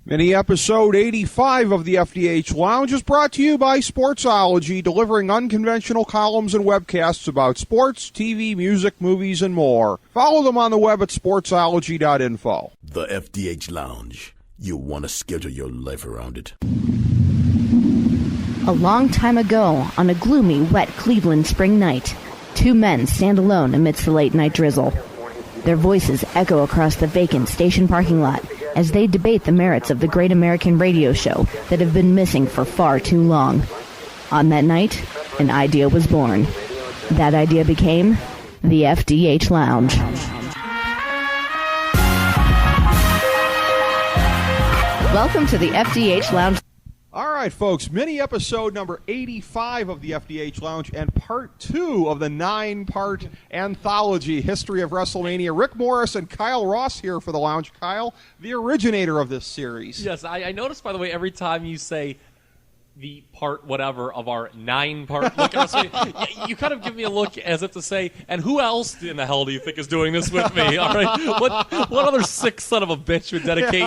Mini episode 85 of the FDH Lounge is brought to you by Sportsology, delivering unconventional columns and webcasts about sports, TV, music, movies, and more. Follow them on the web at sportsology.info. The FDH Lounge. You'll want to schedule your life around it. A long time ago, on a gloomy, wet Cleveland spring night, two men stand alone amidst the late-night drizzle. Their voices echo across the vacant station parking lot as they debate the merits of the great American radio show that have been missing for far too long. On that night, an idea was born. That idea became the FDH Lounge. Welcome to the FDH Lounge. All right, folks, mini episode number 85 of the FDH Lounge and part 2 of the 9-part anthology, History of WrestleMania. Rick Morris and Kyle Ross here for the Lounge. Kyle, the originator of this series. Yes, I noticed, by the way, every time you say the part whatever of our 9-part look at WrestleMania, you kind of give me a look as if to say, and who else in the hell do you think is doing this with me? All right, what other sick son of a bitch would dedicate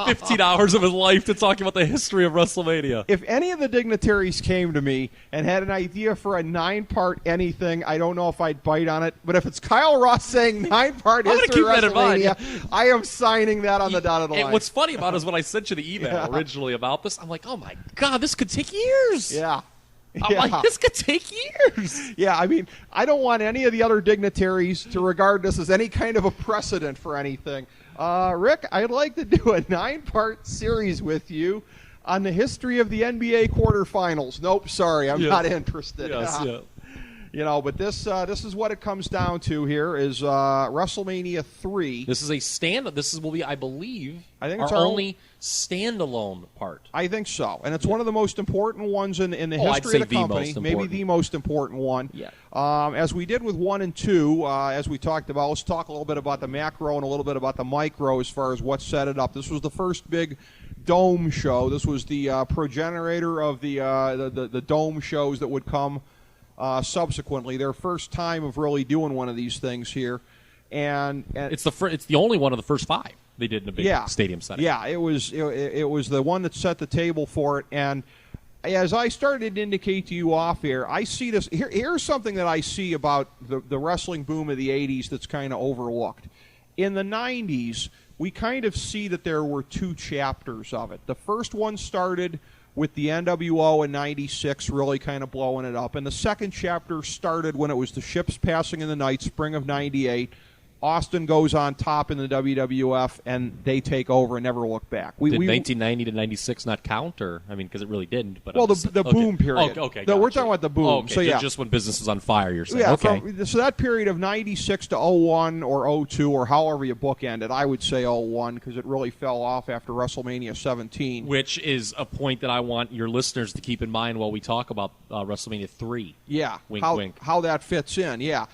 15 hours of his life to talking about the history of WrestleMania? If any of the dignitaries came to me and had an idea for a 9-part anything, I don't know if I'd bite on it, but if it's Kyle Ross saying 9-part history of WrestleMania, I am signing that on the dotted line. What's funny about it is when I sent you the email originally about this, I'm like, oh my God, this could take years. Yeah. I'm like, this could take years. Yeah, I mean, I don't want any of the other dignitaries to regard this as any kind of a precedent for anything. Rick, I'd like to do a 9-part series with you on the history of the NBA quarterfinals. Nope, sorry, I'm not interested. Yes, yeah. You know, but this is what it comes down to here is WrestleMania 3. This is a This will be, I believe, it's our only standalone part. I think so, and it's one of the most important ones in the history of the company. Maybe the most important one. Yeah. As we did with 1 and 2, as we talked about, let's talk a little bit about the macro and a little bit about the micro as far as what set it up. This was the first big dome show. This was the progenitor of the dome shows that would come subsequently. Their first time of really doing one of these things here, and it's the only one of the first 5 they did in a big stadium setting. Yeah, it was the one that set the table for it. And as I started to indicate to you off air, I see this. Here's something that I see about the wrestling boom of the 80s that's kind of overlooked. In the 90s, we kind of see that there were 2 chapters of it. The first one started with the NWO in 96 really kind of blowing it up. And the second chapter started when it was the ships passing in the night, spring of 98. Austin goes on top in the WWF, and they take over and never look back. Did 1990 to 96 not count? Or, I mean, because it really didn't. But well, the boom period. Okay, no, we're talking about the boom. Okay, so, yeah. Just when business was on fire, you're saying. Yeah, okay. So that period of 96 to 01 or 02 or however you bookend it, I would say 01 because it really fell off after WrestleMania 17. Which is a point that I want your listeners to keep in mind while we talk about WrestleMania 3. Yeah, wink, wink. How that fits in, yeah.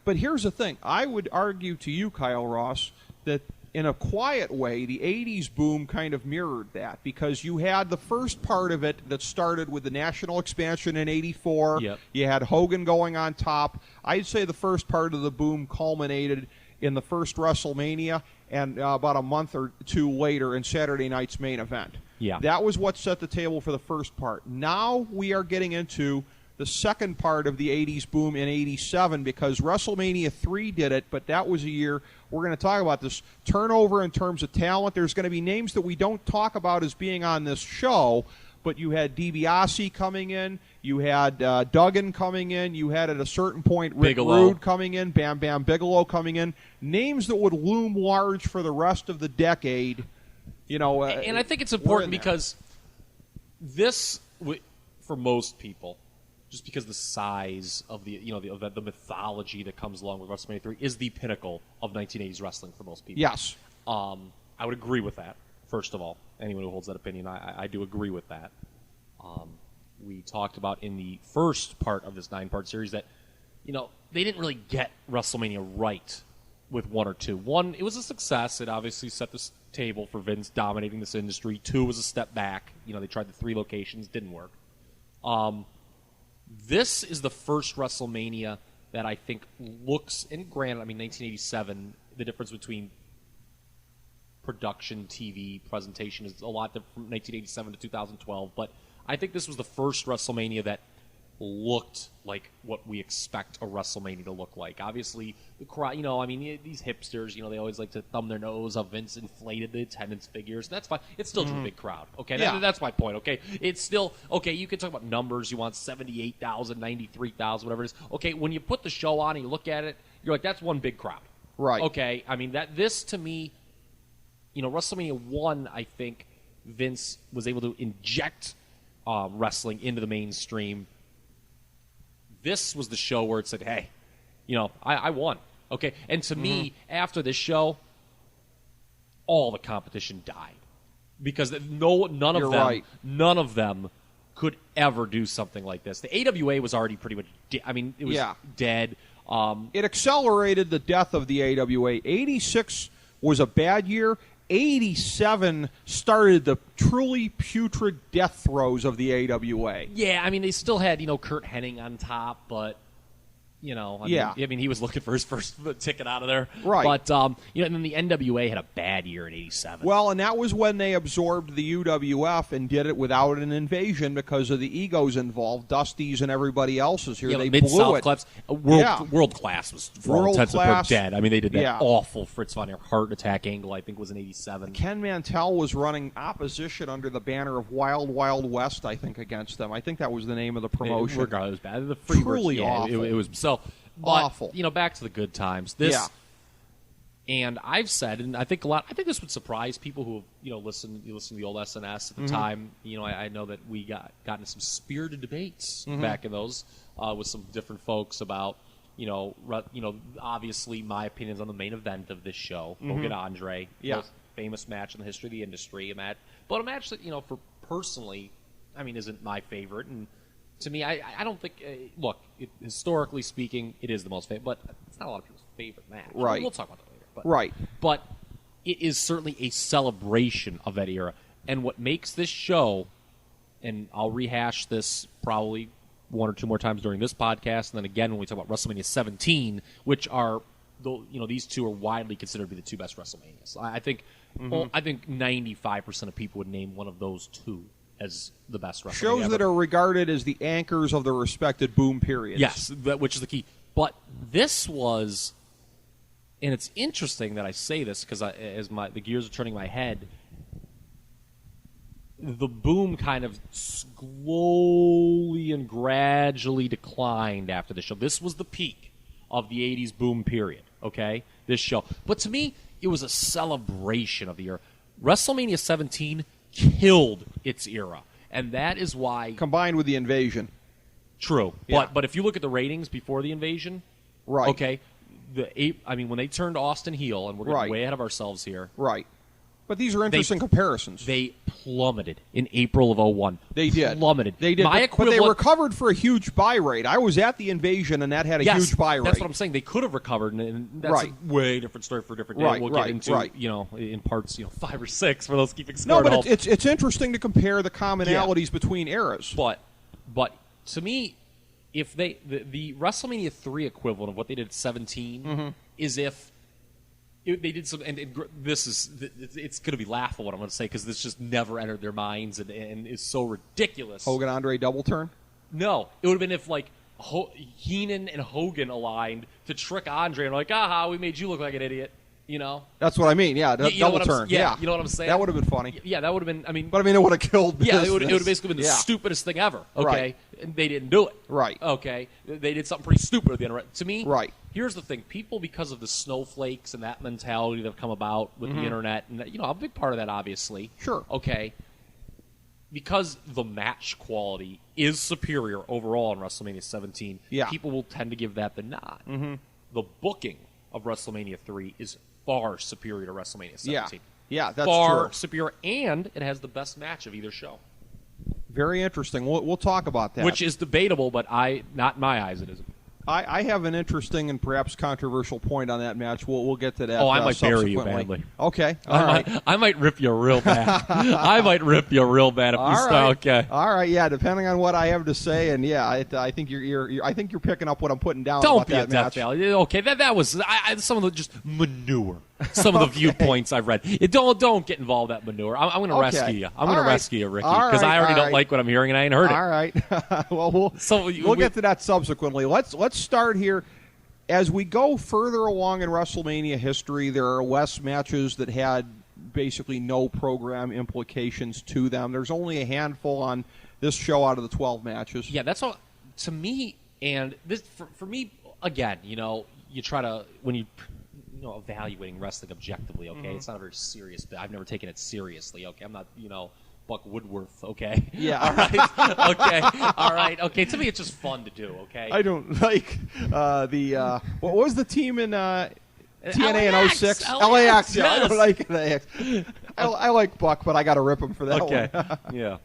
But here's the thing. I would argue to you, Kyle Ross, that in a quiet way, the 80s boom kind of mirrored that because you had the first part of it that started with the national expansion in 84. Yep. You had Hogan going on top. I'd say the first part of the boom culminated in the first WrestleMania and about a month or 2 later in Saturday night's main event. Yeah. That was what set the table for the first part. Now we are getting into the second part of the 80s boom in 87 because WrestleMania 3 did it, but that was a year we're going to talk about this turnover in terms of talent. There's going to be names that we don't talk about as being on this show, but you had DiBiase coming in, you had Duggan coming in, you had at a certain point Rick Rude coming in, Bam Bam Bigelow coming in, names that would loom large for the rest of the decade. You know, and I think it's important because this, for most people, just because the size of the the mythology that comes along with WrestleMania 3 is the pinnacle of 1980s wrestling for most people. Yes. I would agree with that, first of all. Anyone who holds that opinion, I do agree with that. We talked about in the first part of this 9-part series that, they didn't really get WrestleMania right with 1 or 2. 1, it was a success. It obviously set the table for Vince dominating this industry. 2 was a step back. They tried the 3 locations, didn't work. This is the first WrestleMania that I think looks, and granted, 1987, the difference between production TV presentation is a lot different from 1987 to 2012, but I think this was the first WrestleMania that looked like what we expect a WrestleMania to look like. Obviously, the crowd, these hipsters, they always like to thumb their nose up. Vince inflated the attendance figures. That's fine. It's still a big crowd. Okay, that's my point. Okay, it's still okay. You can talk about numbers. You want 78,000, 93,000, whatever it is. Okay, when you put the show on and you look at it, you're like, that's one big crowd. Right. Okay. This to me, WrestleMania 1, I think Vince was able to inject wrestling into the mainstream. This was the show where it said, hey, I won. Okay. And to me, after this show, all the competition died. Because none of them could ever do something like this. The AWA was already pretty much dead. It accelerated the death of the AWA. 86 was a bad year. 87 started the truly putrid death throes of the AWA. Yeah, they still had, Kurt Hennig on top, but, he was looking for his first ticket out of there. Right. But, and then the NWA had a bad year in 87. Well, and that was when they absorbed the UWF and did it without an invasion because of the egos involved, Dusty's and everybody else's here. They blew it. Clubs, World Class was, for all intents and purposes, dead. They did that awful Fritz von Erich heart attack angle, I think was in 87. Ken Mantell was running opposition under the banner of Wild Wild West, I think, against them. I think that was the name of the promotion. Regardless, it was bad. The Truly awful. It was so. But, awful. Back to the good times. And I've said, and I think this would surprise people who listen to the old SNS at the time. I know that we got into some spirited debates back in those with some different folks about obviously my opinions on the main event of this show, Hogan Andre, most famous match in the history of the industry, but a match that for personally, isn't my favorite. And to me, I don't think. Historically speaking, it is the most favorite, but it's not a lot of people's favorite match. Right. We'll talk about that later. But, right. But it is certainly a celebration of that era. And what makes this show, and I'll rehash this probably one or two more times during this podcast, and then again when we talk about WrestleMania 17, which are, these two are widely considered to be the two best WrestleManias. I think 95% of people would name one of those two as the best WrestleMania shows ever. That are regarded as the anchors of the respected boom periods. Yes, which is the key. But this was, and it's interesting that I say this because as the gears are turning in my head, the boom kind of slowly and gradually declined after the show. This was the peak of the 80s boom period, okay, this show. But to me, it was a celebration of the era. WrestleMania 17 killed its era, and that is why... Combined with the invasion. True. Yeah. But if you look at the ratings before the invasion, right? Okay, when they turned Austin heel, and we're getting way ahead of ourselves here. Right. But these are interesting comparisons. They plummeted in April of 01. They did. Plummeted. They did. But they recovered for a huge buy rate. I was at the invasion, and that had a huge buy rate. That's what I'm saying. They could have recovered, and that's a way different story for a different day. We'll get into, in parts, 5 or 6 for those keeping score. No, but it's interesting to compare the commonalities between eras. But to me, if the WrestleMania 3 equivalent of what they did at 17 is if they did some, and it's going to be laughable what I'm going to say because this just never entered their minds and is so ridiculous. Hogan Andre double turn? No, it would have been if Heenan and Hogan aligned to trick Andre and aha, we made you look like an idiot. That's what I mean. Yeah, double turn. Yeah, you know what I'm saying. That would have been funny. Yeah, that would have been. But it would have killed. Yeah, it would have basically been the stupidest thing ever. Okay, right. And they didn't do it. Right. Okay, they did something pretty stupid at the end. To me, right. Here's the thing: people, because of the snowflakes and that mentality that have come about with the internet, and a big part of that, obviously. Sure. Okay. Because the match quality is superior overall in WrestleMania 17, people will tend to give that the nod. The booking of WrestleMania 3 is far superior to WrestleMania 17. Yeah, that's far true. superior, and it has the best match of either show. Very interesting. We'll talk about that. Which is debatable, but not in my eyes it isn't. I have an interesting and perhaps controversial point on that match. We'll get to that. Oh, I might bury you subsequently. badly. Okay, all right. I might rip you real bad. I might rip you real bad if you start. Okay. All right. Yeah. Depending on what I have to say, and yeah, I think I think you're picking up what I'm putting down. Don't about be that a Death match. Valley. Okay, that was some of the just manure. Some of the viewpoints I've read. Don't get involved in that manure. I'm going to rescue you. I'm going to rescue you, Ricky, because I already don't like what I'm hearing and I ain't heard it. All right. Well, we'll get to that subsequently. Let's start here. As we go further along in WrestleMania history, there are less matches that had basically no program implications to them. There's only a handful on this show out of the 12 matches. Yeah, that's all. To me, and this for me, again, you try to when you evaluating wrestling objectively. Okay, It's not a very serious. I've never taken it seriously. Okay, I'm not Buck Woodworth. Okay. Yeah. All right. Okay. All right. Okay. To me, it's just fun to do. Okay. I don't like the what was the team in TNA in 06? LAX. Yeah, yes. I don't like LAX. I like Buck, but I got to rip him for that one. Okay. Yeah.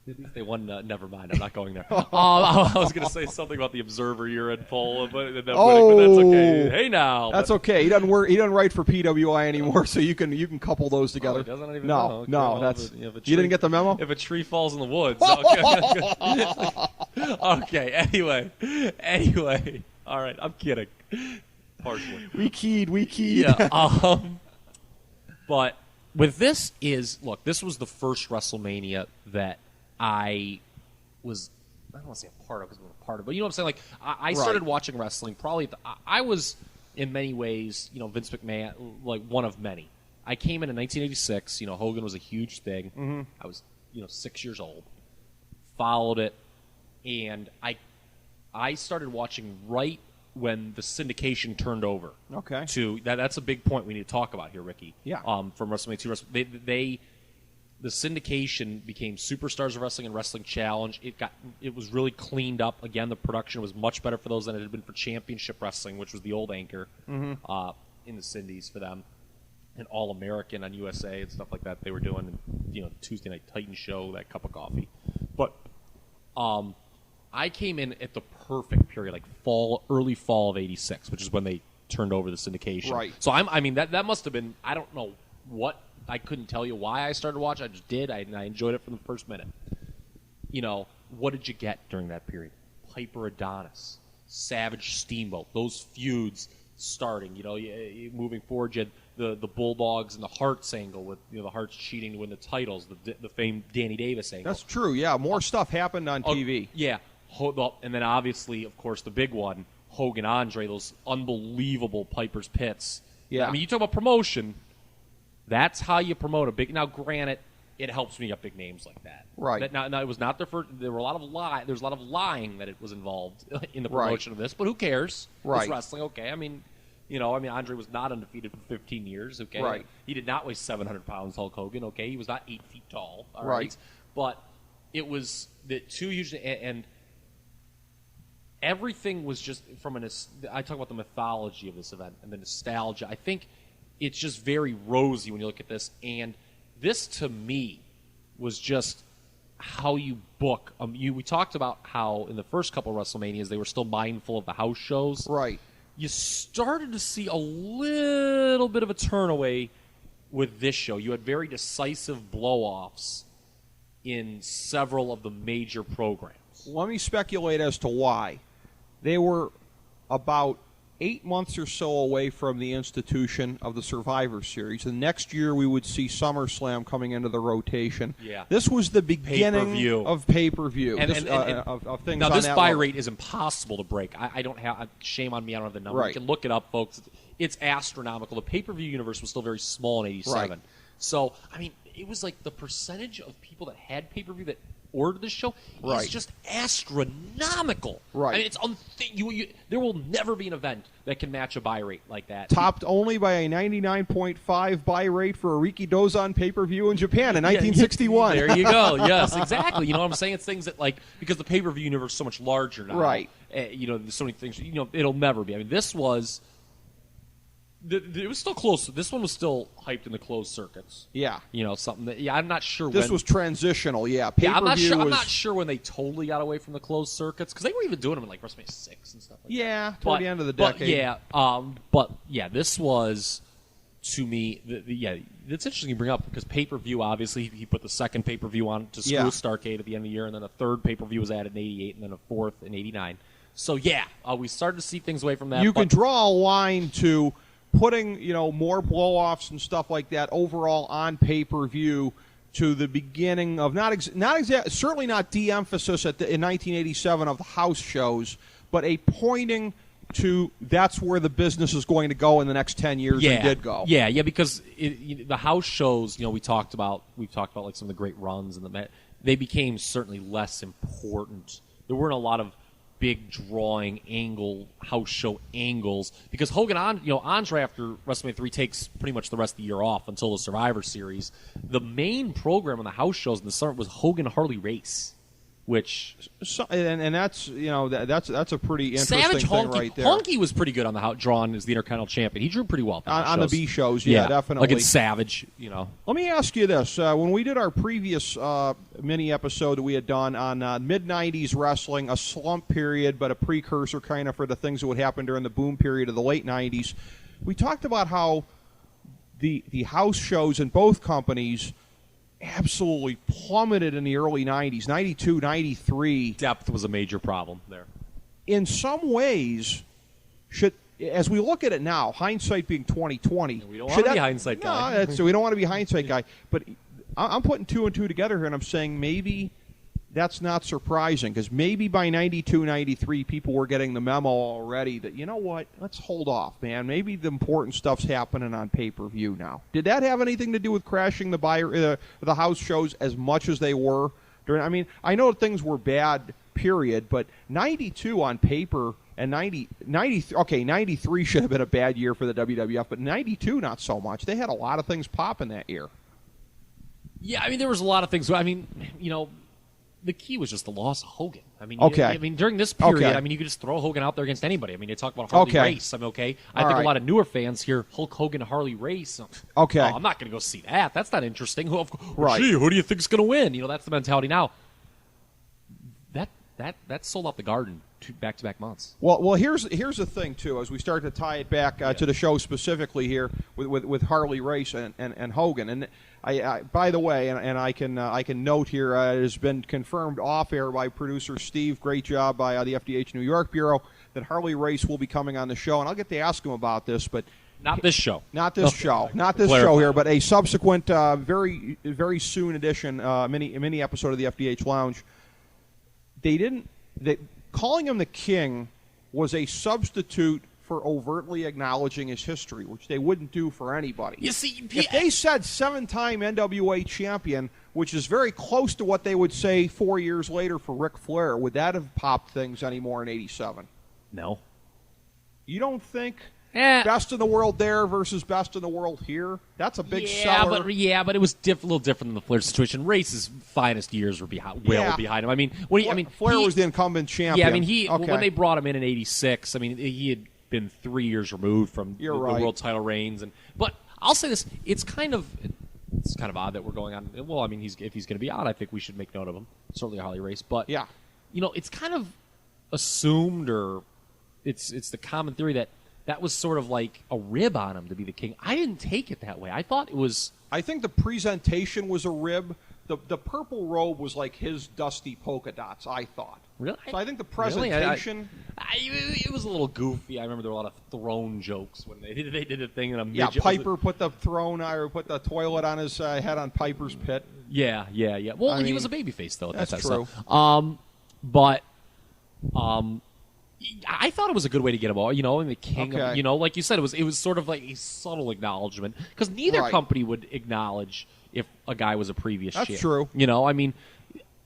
At least they won. Never mind. I'm not going there. I was going to say something about the Observer year-end poll, but that's okay. Hey, now. That's okay. He doesn't write for PWI anymore, so you can couple those together. He doesn't even no, know. Okay, no, well, that's you didn't get the memo. If a tree falls in the woods. Okay. Anyway. All right. I'm kidding. Partially. We keyed. Yeah. But with this this was the first WrestleMania that I don't want to say a part of because I'm a part of, but you know what I'm saying? Like, I started watching wrestling probably, I was in many ways, Vince McMahon, like one of many. I came in 1986, Hogan was a huge thing. Mm-hmm. I was, 6 years old. Followed it, and I started watching right when the syndication turned over. Okay. That's a big point we need to talk about here, Ricky. Yeah. From WrestleMania 2, the syndication became Superstars of Wrestling and Wrestling Challenge. It was really cleaned up. Again, the production was much better for those than it had been for Championship Wrestling, which was the old anchor in the Syndies for them, and All American on USA and stuff like that. They were doing, Tuesday Night Titan show, that cup of coffee. But I came in at the perfect period, like early fall of '86, which is when they turned over the syndication. Right. So that must have been, I don't know what. I couldn't tell you why I started watching. I just did. I enjoyed it from the first minute. What did you get during that period? Piper Adonis, Savage Steamboat, those feuds starting. Moving forward, you had the Bulldogs and the Harts angle with the Harts cheating to win the titles. The famed Danny Davis angle. That's true. Yeah, more stuff happened on TV. Yeah, and then obviously, of course, the big one, Hogan Andre, those unbelievable Piper's Pits. Yeah. I mean, you talk about promotion. That's how you promote a big. Now, granted, it helps when you got big names like that. Right. Now, it was not their first. There were a lot of There was a lot of lying that it was involved in the promotion of this. But who cares? Right. It's wrestling. Okay. I mean, Andre was not undefeated for 15 years. Okay. Right. He did not weigh 700 pounds. Hulk Hogan. Okay. He was not 8 feet tall. All right. But it was the two huge and everything was just from I talk about the mythology of this event and the nostalgia. I think. It's just very rosy when you look at this. And this, to me, was just how you book. We talked about how in the first couple of WrestleManias, they were still mindful of the house shows. Right. You started to see a little bit of a turnaway with this show. You had very decisive blow-offs in several of the major programs. Let me speculate as to why. They were about 8 months or so away from the institution of the Survivor Series. The next year we would see SummerSlam coming into the rotation. Yeah. This was the beginning pay-per-view. of pay-per-view. And of things now, on this that buy level. rate is impossible to break. I don't have shame on me. I don't have the number. Right. You can look it up, folks. It's astronomical. The pay-per-view universe was still very small in '87. Right. So, I mean, it was like the percentage of people that had pay-per-view that ordered this show is just astronomical. Right. I mean, it's there will never be an event that can match a buy rate like that. Topped only by a 99.5 buy rate for a Rikidozan pay-per-view in Japan in 1961. There you go. Yes, exactly. You know what I'm saying? It's things that, like, because the pay-per-view universe is so much larger now. Right. There's so many things. It'll never be. I mean, this was It was still close. This one was still hyped in the closed circuits. Yeah. Something that. Yeah, I'm not sure. This was transitional. Yeah. I'm not sure. I'm not sure when they totally got away from the closed circuits because they were even doing them in like WrestleMania 6 and stuff like that. Yeah, toward the end of the decade. But this was to me. It's interesting you bring up because pay-per-view. Obviously, he put the second pay-per-view on to screw Starrcade at the end of the year, and then a third pay-per-view was added in '88, and then a fourth in '89. So we started to see things away from that. You can draw a line to putting more blow-offs and stuff like that overall on pay-per-view to the beginning of certainly not de-emphasis in 1987 of the house shows, but a pointing to that's where the business is going to go in the next 10 years and did go. Yeah, because the house shows, we've talked about like some of the great runs and they became certainly less important. There weren't a lot of big drawing house show angles because Hogan Andre after WrestleMania 3 takes pretty much the rest of the year off until the Survivor Series. The main program on the house shows in the summer was Hogan Harley Race, which and that's that's a pretty interesting Savage thing Honky, right there. Honky was pretty good on the drawn as the Intercontinental Champion. He drew pretty well on the B shows. Yeah, definitely. Like in Savage, Let me ask you this: when we did our previous mini episode that we had done on mid '90s wrestling, a slump period, but a precursor kind of for the things that would happen during the boom period of the late '90s, we talked about how the house shows in both companies absolutely plummeted in the early 90s, 92, 93. Depth was a major problem there. In some ways, as we look at it now, hindsight being 2020. We don't want to be hindsight guy. No, we don't want to be hindsight guy. But I'm putting two and two together here, and I'm saying maybe that's not surprising because maybe by 92, 93, people were getting the memo already that, you know what, let's hold off, man. Maybe the important stuff's happening on pay-per-view now. Did that have anything to do with crashing the house shows as much as they were? I know things were bad, period, but 92 on paper and 93 should have been a bad year for the WWF, but 92 not so much. They had a lot of things popping that year. Yeah, there was a lot of things. The key was just the loss of Hogan. During this period, you could just throw Hogan out there against anybody. You talk about Harley Race. I think a lot of newer fans hear Hulk Hogan, Harley Race. Okay. Oh, I'm not going to go see that. That's not interesting. Right. Gee, who do you think is going to win? That's the mentality now. That sold out the Garden back-to-back months. Well, here's the thing too. As we start to tie it back to the show specifically here with Harley Race and Hogan, and I by the way, and I can note here, it has been confirmed off air by producer Steve. Great job by the FDH New York Bureau that Harley Race will be coming on the show, and I'll get to ask him about this, but. Not this show. Not this show here, but a subsequent, very very soon edition mini episode of the FDH Lounge. Calling him the King was a substitute for overtly acknowledging his history, which they wouldn't do for anybody. You see, if they said 7-time NWA champion, which is very close to what they would say 4 years later for Ric Flair, would that have popped things anymore in '87? No. You don't think? Best in the world there versus best in the world here? That's a big seller. But it was a little different than the Flair situation. Race's finest years were behind him. Flair was the incumbent champion. Yeah, when they brought him in '86, he had been 3 years removed from the world title reigns. But I'll say this: it's kind of odd that we're going on. Well, if he's going to be out, I think we should make note of him. Certainly Harley Race, but it's kind of assumed, or it's the common theory that was sort of like a rib on him to be the King. I didn't take it that way. I thought it was. I think the presentation was a rib. The purple robe was like his dusty polka dots, I thought. Really? So I think the presentation... Really? It was a little goofy. I remember there were a lot of throne jokes when they did a thing in a midget. Yeah, Piper put the toilet on his head on Piper's pit. Yeah. Well, he was a babyface, though. That's true. But I thought it was a good way to get him all, and the King, like you said, it was sort of like a subtle acknowledgement, because neither company would acknowledge if a guy was a previous champ. That's true.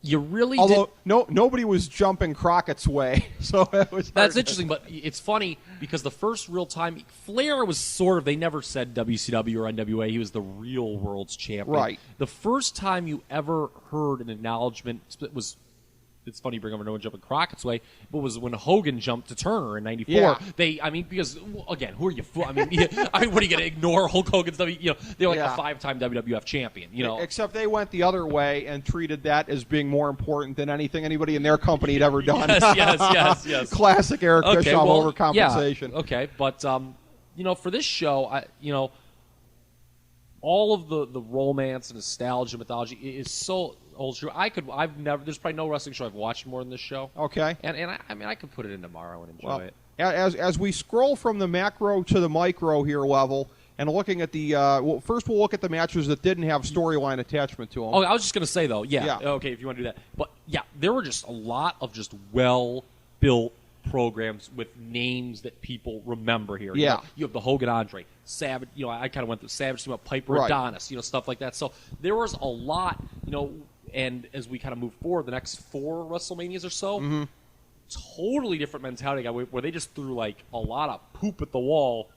You really Although nobody was jumping Crockett's way, so it was That's interesting, but it's funny, because the first real time, Flair was sort of, they never said WCW or NWA, he was the real world's champion. Right. The first time you ever heard an acknowledgement was it's funny you bring up no one jumping Crockett's way, but was when Hogan jumped to Turner in '94. Yeah. Because again, who are you? What are you going to ignore Hulk Hogan's? They're like a 5-time WWF champion. Except they went the other way and treated that as being more important than anything anybody in their company had ever done. Yes. Classic Eric Bischoff overcompensation. Yeah, okay, but for this show, all of the romance and nostalgia mythology is so old true. There's probably no wrestling show I've watched more than this show. Okay. And I could put it in tomorrow and enjoy it. As we scroll from the macro to the micro here level, and looking at the first we'll look at the matches that didn't have storyline attachment to them. Oh, I was just going to say though, okay, if you want to do that, but there were just a lot of just well-built programs with names that people remember here. Yeah. You have the Hogan Andre, Savage, I kind of went through Savage, Steamboat, Piper, right. Adonis, stuff like that. So there was a lot, and as we kind of move forward, the next 4 WrestleManias or so, totally different mentality where they just threw like a lot of poop at the wall.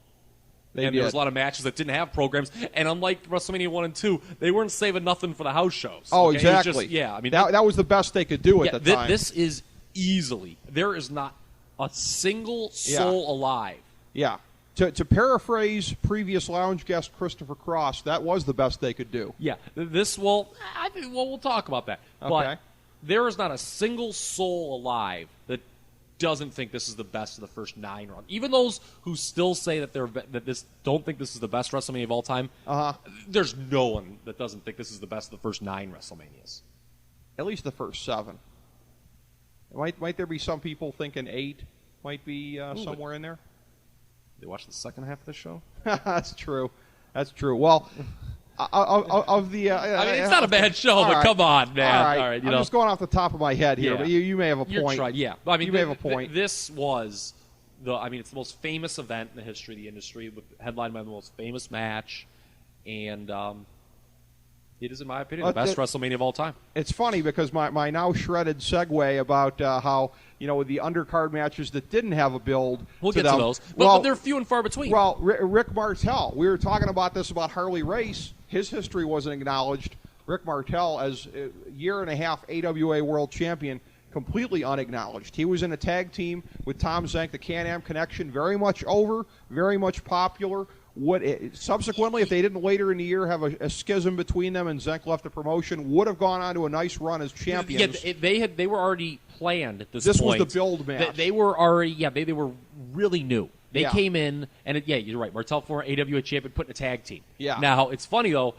There was a lot of matches that didn't have programs, and unlike WrestleMania 1 and 2, they weren't saving nothing for the house shows. Oh, okay? exactly. That was the best they could do at the time. This is easily, there is not a single soul alive. Yeah. To paraphrase previous lounge guest Christopher Cross, that was the best they could do. Yeah. I think we'll talk about that. Okay. But there is not a single soul alive that doesn't think this is the best of the first 9 rounds. Even those who still say that don't think this is the best WrestleMania of all time. There's no one that doesn't think this is the best of the first 9 WrestleManias. At least the first 7. Might there be some people thinking 8 might be somewhere in there? They watch the second half of the show. That's true. Well, of the, it's not a bad show, but right. come on, man. All right. I'm just going off the top of my head here, but you may have a You're point. You may have a point. This was it's the most famous event in the history of the industry, headlined by the most famous match, and it is, in my opinion, the best WrestleMania of all time. It's funny because my now shredded segue about how, with the undercard matches that didn't have a build. We'll get them, to those. But they're few and far between. Well, Rick Martel, we were talking about Harley Race. His history wasn't acknowledged. Rick Martel, as a year-and-a-half AWA World Champion, completely unacknowledged. He was in a tag team with Tom Zenk, the Can-Am Connection, very much over, very much popular. Subsequently, if they didn't later in the year have a schism between them and Zenk left the promotion, would have gone on to a nice run as champions. Yeah, they were already planned at this point. This was the build match. They were already, they were really new. They came in, and you're right, Martel, former AWA champion, put in a tag team. Yeah. Now, it's funny, though,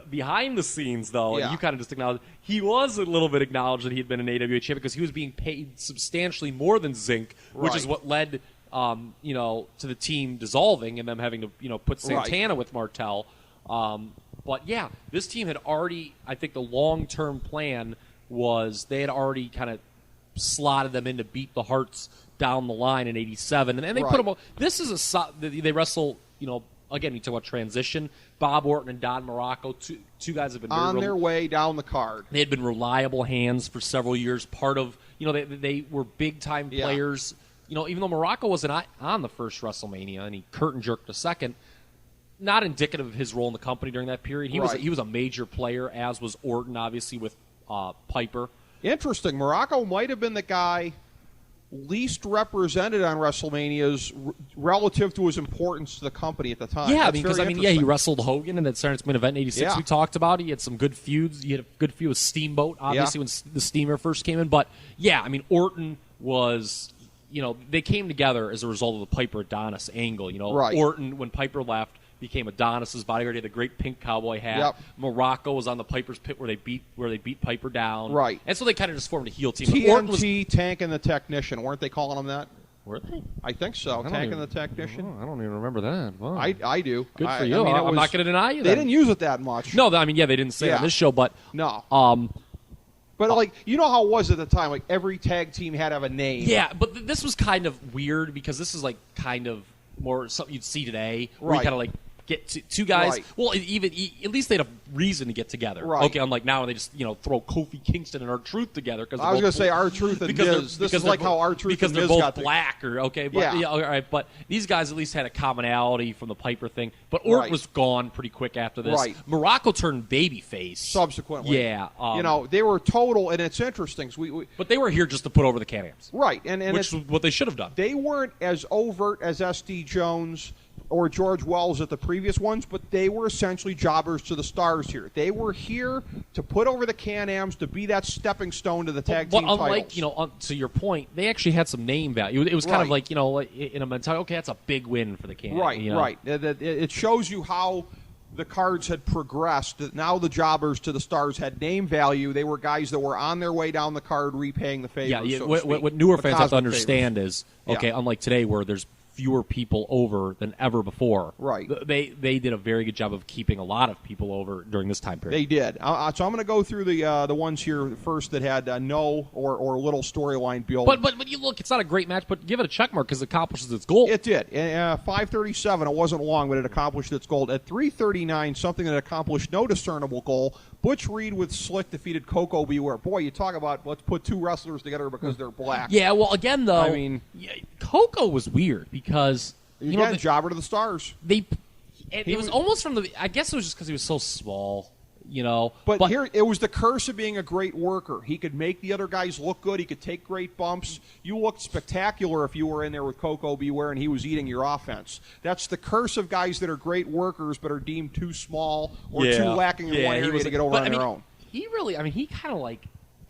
behind the scenes, though, and you kind of just acknowledged, he was a little bit acknowledged that he had been an AWA champion because he was being paid substantially more than Zenk, which is what led to the team dissolving and them having to, put Santana with Martel. But this team had already, I think the long-term plan was they had already kind of slotted them in to beat the Hearts down the line in '87, and they put them. This is they wrestle. Again, you talk about transition. Bob Orton and Don Morocco, two guys have been on their way down the card. They had been reliable hands for several years. Part of they were big time players. Even though Morocco wasn't on the first WrestleMania and he curtain jerked the second, not indicative of his role in the company during that period. He was a major player, as was Orton, obviously with Piper. Interesting. Morocco might have been the guy least represented on WrestleManias relative to his importance to the company at the time. Yeah, because he wrestled Hogan in that Saturday Main Event in '86. We talked about. He had some good feuds. He had a good feud with Steamboat, obviously when the Steamer first came in. But Orton was. They came together as a result of the Piper Adonis angle. Orton, when Piper left, became Adonis's bodyguard. He had the great pink cowboy hat. Yep. Morocco was on the Piper's pit where they beat Piper down. Right. And so they kind of just formed a heel team. TNT, Tank and the Technician. Weren't they calling him that? Were they? I think so. Tank and the Technician. I don't even remember that. Wow. I do. Good for you. I'm not going to deny you that. They didn't use it that much. No, they didn't say it on this show, but... No. But, how it was at the time. Like, every tag team had to have a name. Yeah, but this was kind of weird because this is, kind of more something you'd see today. Where you kind of, two guys. Right. Well, at least they had a reason to get together. Right. Okay, unlike now they just throw Kofi Kingston and R-Truth together because I was going to say R-Truth and Miz. This is like how R-Truth and Miz got they're both black, all right. But these guys at least had a commonality from the Piper thing. But Orton was gone pretty quick after this. Right. Morocco turned babyface subsequently. Yeah, they were total, and it's interesting. But they were here just to put over the Can-Ams. Right, and which is what they should have done. They weren't as overt as S.D. Jones or George Wells at the previous ones, but they were essentially jobbers to the stars here. They were here to put over the Can-Ams, to be that stepping stone to the tag team unlike, titles. To your point, they actually had some name value. It was kind of like, in a mentality, okay, that's a big win for the Can-Ams. Right. It shows you how the cards had progressed. Now the jobbers to the stars had name value. They were guys that were on their way down the card, repaying the favors. Yeah, so what newer fans have to understand favors. is, unlike today where there's fewer people over than ever before. Right. They did a very good job of keeping a lot of people over during this time period. They did. So I'm going to go through the ones here first that had no or little storyline build. But you look, it's not a great match, but give it a check mark because it accomplishes its goal. It did. 5:37. It wasn't long, but it accomplished its goal. At 3:39, something that accomplished no discernible goal. Butch Reed with Slick defeated Coco Beware. Boy, you talk about let's put two wrestlers together because they're black. Yeah, well, again, though, I mean, Coco was weird because jobber to the stars. It was almost from the. I guess it was just because he was so small. But here, it was the curse of being a great worker. He could make the other guys look good. He could take great bumps. You looked spectacular if you were in there with Coco Beware and he was eating your offense. That's the curse of guys that are great workers but are deemed too small or too lacking in one area to get over on their own. He really, he kind of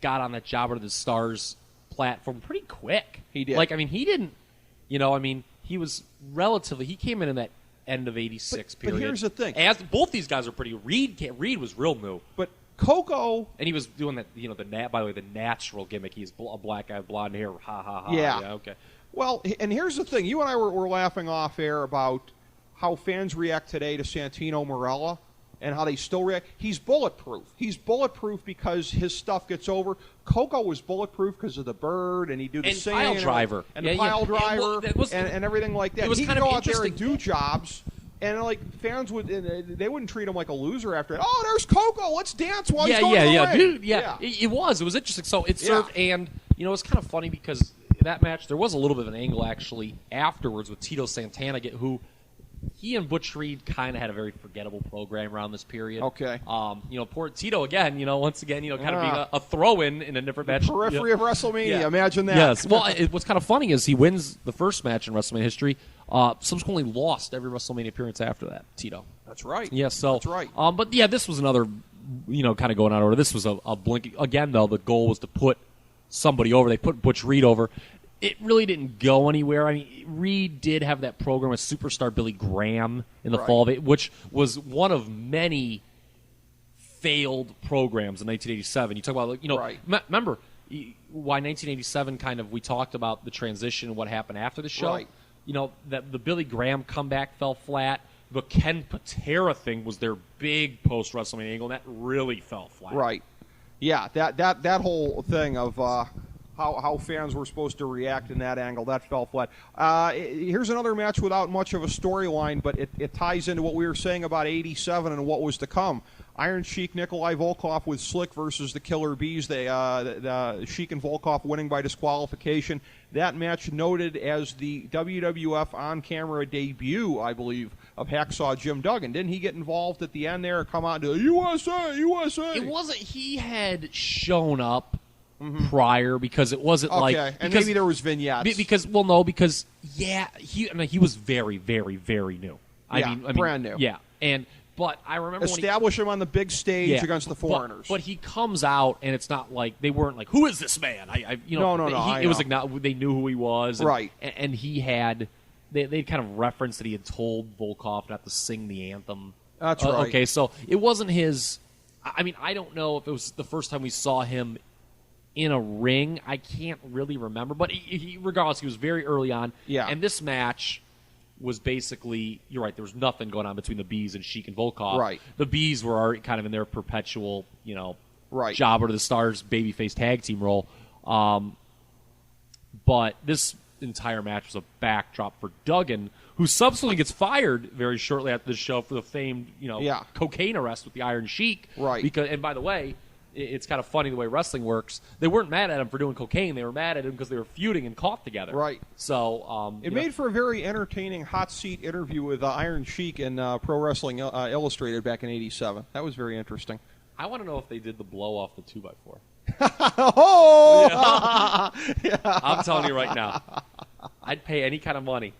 got on that Jobber to the Stars platform pretty quick. He did. He didn't, he was relatively, he came in that end of '86 period. But here's the thing. As both these guys are pretty. Reed was real new. But Coco, and he was doing that. By the way, the natural gimmick. He's a black guy with blonde hair. Ha ha ha. Yeah. Okay. Well, and here's the thing. You and I were laughing off air about how fans react today to Santino Marella and how they still react. He's bulletproof. He's bulletproof because his stuff gets over. Coco was bulletproof because of the bird, and he'd do the same. Pile driver. And the pile driver and everything like that. It was He'd kind of go out there interesting. and do jobs, and fans they wouldn't treat him like a loser after it. Oh, there's Coco. Let's dance while he's going to the ring. Dude, It was interesting. So it served, and it was kind of funny because that match there was a little bit of an angle actually afterwards with Tito Santana who. He and Butch Reed kind of had a very forgettable program around this period. Okay. Poor Tito again, once again, kind of being a throw-in in a different match. Periphery of WrestleMania. Yeah. Imagine that. Yes. Well, what's kind of funny is he wins the first match in WrestleMania history, subsequently lost every WrestleMania appearance after that, Tito. That's right. Yeah, so. That's right. But, this was another, kind of going out of order. This was a blink. Again, though, the goal was to put somebody over. They put Butch Reed over. It really didn't go anywhere. Reed did have that program with Superstar Billy Graham in the fall of it, which was one of many failed programs in 1987. You talk about, remember why 1987 kind of, we talked about the transition and what happened after the show. Right. That the Billy Graham comeback fell flat. The Ken Patera thing was their big post-WrestleMania angle, and that really fell flat. Right. Yeah, that whole thing of how fans were supposed to react in that angle, that fell flat. Here's another match without much of a storyline, but it ties into what we were saying about 87 and what was to come. Iron Sheik Nikolai Volkov with Slick versus the Killer Bees. The Sheik and Volkov winning by disqualification. That match noted as the WWF on-camera debut, I believe, of Hacksaw Jim Duggan. Didn't he get involved at the end there and come out and do USA, USA? It wasn't. He had shown up prior because it wasn't and maybe there was vignettes. Because he was very, very, very new. I mean, brand new. Yeah, but I remember establish him on the big stage against the foreigners. But he comes out, and it's not like they weren't like, "Who is this man?" No. It was like they knew who he was, right? And he had they kind of referenced that he had told Volkov not to sing the anthem. That's right. Okay, so it wasn't his. I don't know if it was the first time we saw him in a ring. I can't really remember, but regardless, he was very early on. Yeah. And this match was basically, you're right, there was nothing going on between the Bees and Sheik and Volkov. Right. The Bees were already kind of in their perpetual, right, jobber to the Stars babyface tag team role. But this entire match was a backdrop for Duggan, who subsequently gets fired very shortly after the show for the famed, cocaine arrest with the Iron Sheik. Right. Because, and by the way, it's kind of funny the way wrestling works. They weren't mad at him for doing cocaine. They were mad at him because they were feuding and caught together. Right. So it made for a very entertaining hot seat interview with Iron Sheik in Pro Wrestling Illustrated back in '87. That was very interesting. I want to know if they did the blow off the 2x4. Oh! Yeah. I'm telling you right now, I'd pay any kind of money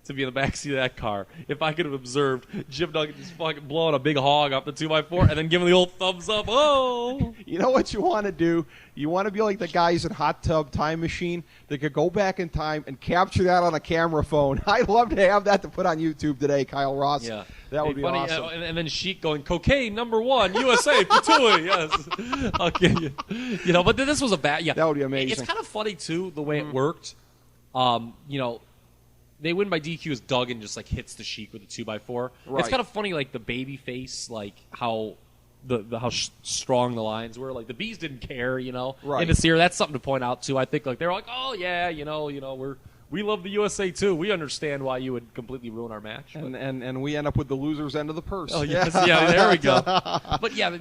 to be in the backseat of that car if I could have observed Jim Duggan just fucking blowing a big hog off the 2x4 and then giving the old thumbs up. Oh! You know what you want to do? You want to be like the guys in Hot Tub Time Machine that could go back in time and capture that on a camera phone. I'd love to have that to put on YouTube today, Kyle Ross. Yeah. That would be funny, awesome. And then Sheik going, cocaine #1, USA, Patui, yes. Okay. But this was a bad, That would be amazing. It's kind of funny, too, the way it worked. They win by DQ as Duggan just, hits the Sheik with a 2x4. Right. It's kind of funny, the baby face, how how strong the lines were. The Bees didn't care, Right. in this year. That's something to point out, too. I think, they're like, oh, yeah, we love the USA, too. We understand why you would completely ruin our match. And we end up with the loser's end of the purse. Oh, yes. Yeah, there we go. But, yeah,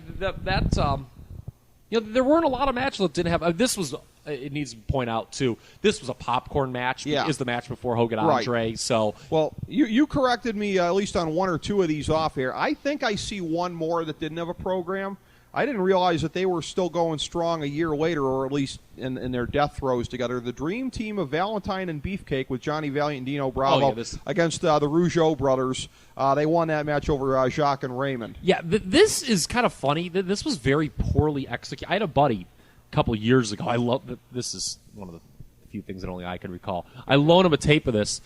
there weren't a lot of matches that didn't have this was, it needs to point out, too, this was a popcorn match. Yeah. Is the match before Hogan Andre. Right. So, well, you corrected me at least on one or two of these off air. I think I see one more that didn't have a program. I didn't realize that they were still going strong a year later, or at least in their death throes together. The Dream Team of Valentine and Beefcake with Johnny Valiant and Dino Bravo against the Rougeau brothers. They won that match over Jacques and Raymond. Yeah, this is kind of funny. This was very poorly executed. I had a buddy a couple of years ago. I love this is one of the few things that only I can recall. I loaned him a tape of this.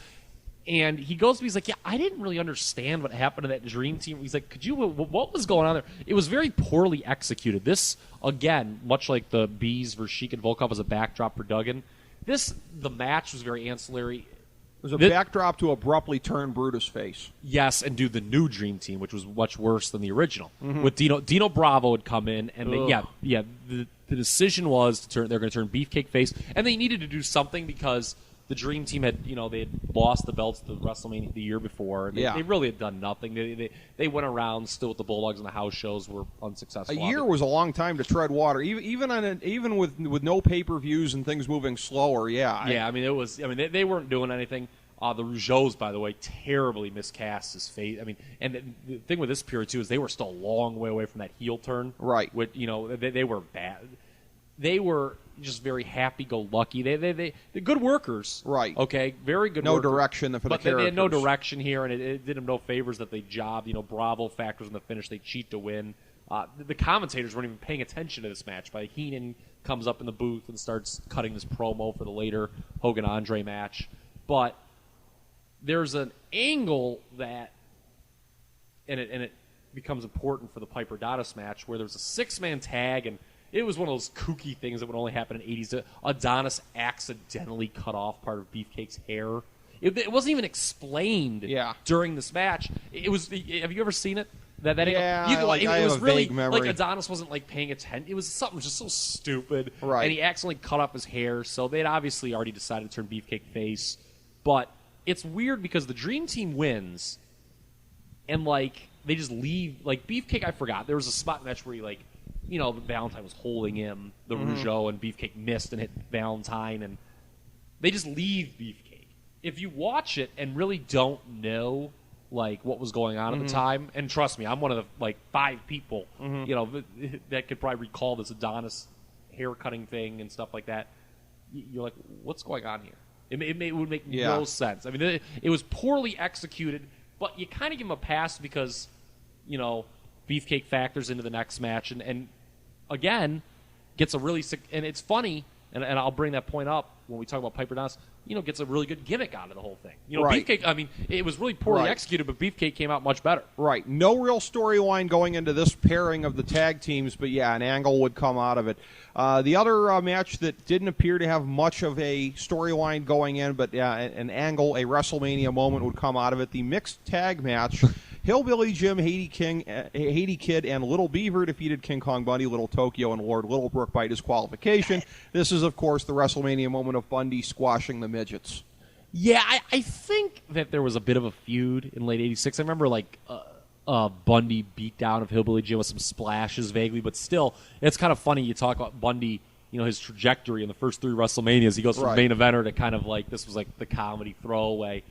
And he goes to me, he's like, yeah, I didn't really understand what happened to that Dream Team. He's like, what was going on there? It was very poorly executed. This, again, much like the Bees versus Sheik and Volkov as a backdrop for Duggan, the match was very ancillary. It was a backdrop to abruptly turn Brutus' face. Yes, and do the new Dream Team, which was much worse than the original. Mm-hmm. With Dino Bravo would come in, and the decision was they're going to turn Beefcake face, and they needed to do something because the Dream Team had, they had lost the belts to WrestleMania the year before. They really had done nothing. They went around still with the Bulldogs, and the house shows were unsuccessful. A year was a long time to tread water, even with no pay-per-views and things moving slower. Yeah. Yeah, they weren't doing anything. The Rougeaus, by the way, terribly miscast his face. And the thing with this period too is they were still a long way away from that heel turn. Right. They were bad. They were just very happy-go-lucky. They're good workers. Right. Okay, very good No workers. direction for the characters. But they had no direction here, and it did them no favors that they jobbed. Bravo factors in the finish. They cheat to win. The commentators weren't even paying attention to this match. Heenan comes up in the booth and starts cutting this promo for the later Hogan-Andre match. But there's an angle that, and it becomes important for the Piper-Adonis match, where there's a six-man tag, and it was one of those kooky things that would only happen in the 80s. Adonis accidentally cut off part of Beefcake's hair. It wasn't even explained during this match. It was. Have you ever seen it? That yeah, it I was have a really vague memory. Adonis wasn't paying attention. It was something just so stupid. Right. And he accidentally cut off his hair, so they'd obviously already decided to turn Beefcake face. But it's weird because the Dream Team wins, and they just leave. Beefcake, I forgot. There was a spot match where he Valentine was holding him, the Rougeau, and Beefcake missed and hit Valentine, and they just leave Beefcake. If you watch it and really don't know what was going on at the time, and trust me, I'm one of the 5 people that could probably recall this Adonis hair cutting thing and stuff like that. You're like, what's going on here? It would make no sense. It was poorly executed, but you kind of give him a pass because Beefcake factors into the next match, and again, gets a really sick. And it's funny, and I'll bring that point up when we talk about Piper-Adonis. Gets a really good gimmick out of the whole thing. Right. Beefcake. It was really poorly executed, but Beefcake came out much better. Right. No real storyline going into this pairing of the tag teams, but an angle would come out of it. The other match that didn't appear to have much of a storyline going in, but an angle, a WrestleMania moment would come out of it. The mixed tag match. Hillbilly Jim, Haiti Kid, and Little Beaver defeated King Kong Bundy, Little Tokyo, and Lord Littlebrook by disqualification. This is, of course, the WrestleMania moment of Bundy squashing the midgets. Yeah, I think that there was a bit of a feud in late '86. I remember like Bundy beat down of Hillbilly Jim with some splashes vaguely, but still, it's kind of funny. You talk about Bundy, his trajectory in the first 3 WrestleManias. He goes from main eventer to kind of like this was like the comedy throwaway.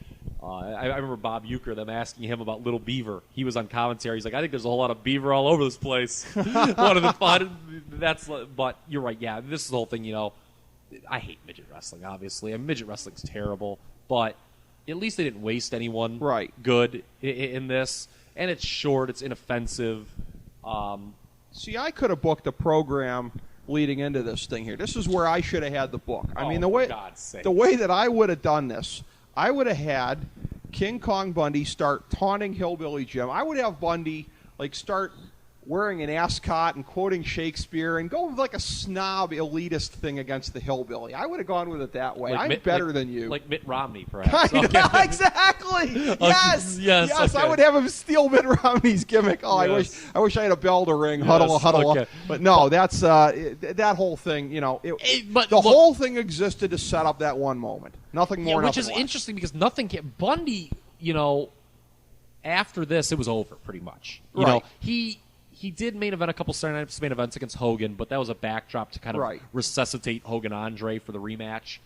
I remember Bob Uecker, them asking him about Little Beaver. He was on commentary. He's like, I think there's a whole lot of beaver all over this place. One of the fun. But you're right. Yeah, this is the whole thing. I hate midget wrestling. Obviously, midget wrestling's terrible. But at least they didn't waste anyone good in this. And it's short. It's inoffensive. See, I could have booked a program leading into this thing here. This is where I should have had the book. I mean, the way that I would have done this, I would have had King Kong Bundy start taunting Hillbilly Jim. I would have Bundy start wearing an ascot and quoting Shakespeare and go with like a snob elitist thing against the hillbilly. I would have gone with it that way. I'm better than you. Like Mitt Romney, perhaps. Exactly. Yes. Okay. I would have him steal Mitt Romney's gimmick. Oh, yes. I wish I had a bell to ring. Huddle. Okay. But no, that's that whole thing. The whole thing existed to set up that one moment. Nothing more. Which is less. Interesting because Bundy. After this, it was over pretty much. He did main event a couple Saturday Night main events against Hogan, but that was a backdrop to kind of resuscitate Hogan Andre for the rematch.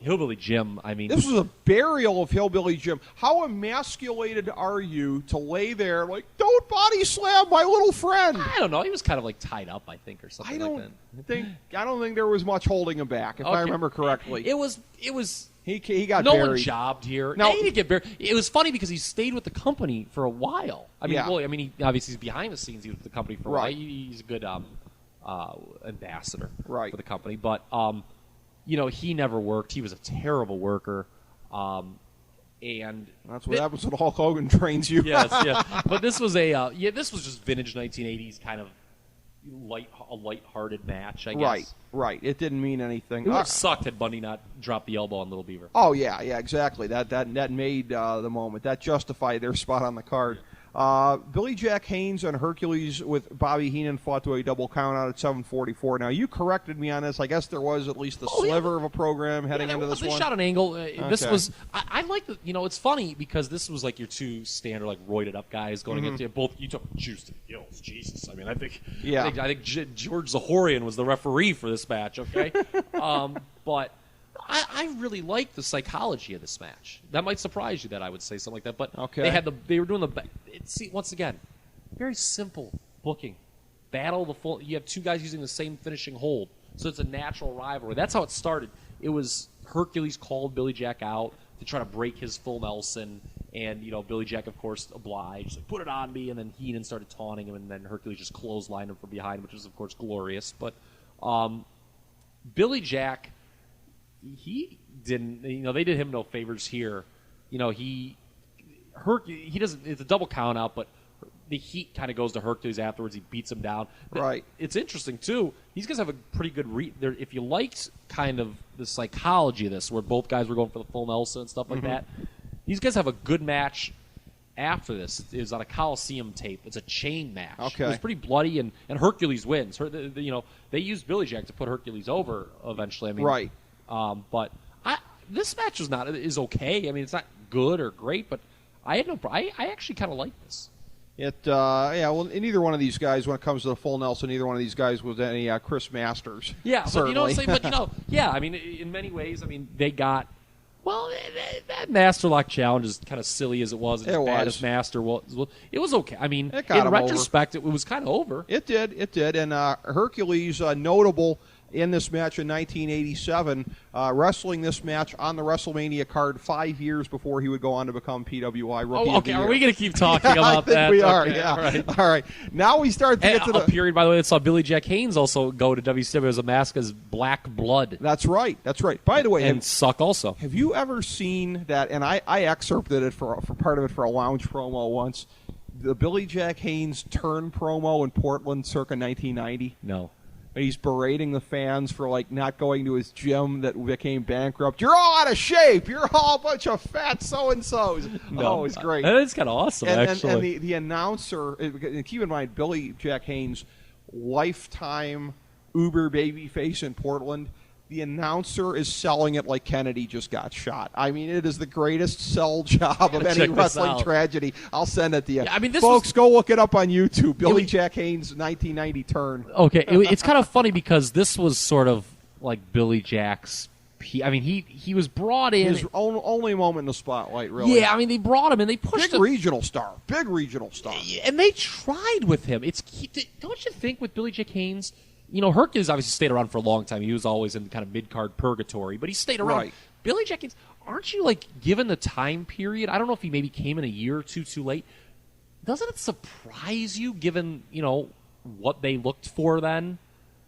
Hillbilly Jim, this was a burial of Hillbilly Jim. How emasculated are you to lay there don't body slam my little friend? I don't know. He was kind of tied up, I think, or something like that. I don't think there was much holding him back, if I remember correctly. It was. He got no buried. one jobbed here. No, he didn't get buried. It was funny because he stayed with the company for a while. He obviously he's behind the scenes. He was with the company for a while. He's a good ambassador for the company. But he never worked. He was a terrible worker. And that's what happens when Hulk Hogan trains you. Yes, yeah. But this was this was just vintage 1980s kind of a light-hearted match, I guess. Right. It didn't mean anything. It would have sucked had Bundy not dropped the elbow on Little Beaver. Oh, yeah, exactly. That made the moment. That justified their spot on the card. Billy Jack Haynes and Hercules with Bobby Heenan fought to a double count out at 7:44. Now, you corrected me on this. I guess there was at least a sliver of a program heading into this one. They shot an angle. This was I like the. It's funny because this was like your two standard roided up guys going against you. Both you took juice to the gills. Jesus, I think George Zahorian was the referee for this match. Okay, but. I really like the psychology of this match. That might surprise you that I would say something like that, but they were doing once again, very simple booking. Battle the full. You have two guys using the same finishing hold, so it's a natural rivalry. That's how it started. It was Hercules called Billy Jack out to try to break his full Nelson, and Billy Jack of course obliged, put it on me, and then Heenan started taunting him, and then Hercules just clotheslined him from behind, which was of course glorious. But Billy Jack. He didn't, they did him no favors here. He doesn't, it's a double count out, but the heat kind of goes to Hercules afterwards. He beats him down. Right. It's interesting, too. These guys have a pretty good if you liked kind of the psychology of this, where both guys were going for the full Nelson and stuff like that, these guys have a good match after this. It was on a Coliseum tape. It's a chain match. Okay. It was pretty bloody, and Hercules wins. They used Billy Jack to put Hercules over eventually. Right. But this match is okay. It's not good or great, but I actually kind of like this. Well, neither one of these guys, when it comes to the full Nelson, neither one of these guys was any Chris Masters. Yeah, certainly. In many ways, they got. Well, that Master Lock challenge is kind of silly as it was. As bad as Master was. It was okay. In retrospect, it was kind of over. It did. And Hercules, notable in this match in 1987, wrestling this match on the WrestleMania card 5 years before he would go on to become PWI Rookie of the Year. Are we going to keep talking about that? I think we are, yeah. All right. Now we start to get to the period, by the way, that saw Billy Jack Haynes also go to WCW as a mask as Black Blood. That's right. By the way, and Suck also. Have you ever seen that? And I excerpted it for part of it for a lounge promo once. The Billy Jack Haynes turn promo in Portland circa 1990. No. He's berating the fans for not going to his gym that became bankrupt. You're all out of shape. You're all a bunch of fat so-and-sos. No, it's great. That's kind of awesome, actually. And the announcer, keep in mind, Billy Jack Haynes, lifetime Uber babyface in Portland. the announcer is selling it like Kennedy just got shot. I mean, it is the greatest sell job of any wrestling tragedy. I'll send it to you. Yeah, I mean, folks, go look it up on YouTube. Billy Jack Haynes' 1990 turn. Okay, it's kind of funny because this was sort of like Billy Jack's. I mean, he was brought in. His only moment in the spotlight, really. Yeah, I mean, they brought him and they pushed him. Big regional star. And they tried with him. Don't you think with Billy Jack Haynes, Hercules obviously stayed around for a long time. He was always in kind of mid-card purgatory, but he stayed around. Right. Billy Jack Haynes, aren't you, given the time period, I don't know if he maybe came in a year or two too late, doesn't it surprise you, given, what they looked for then,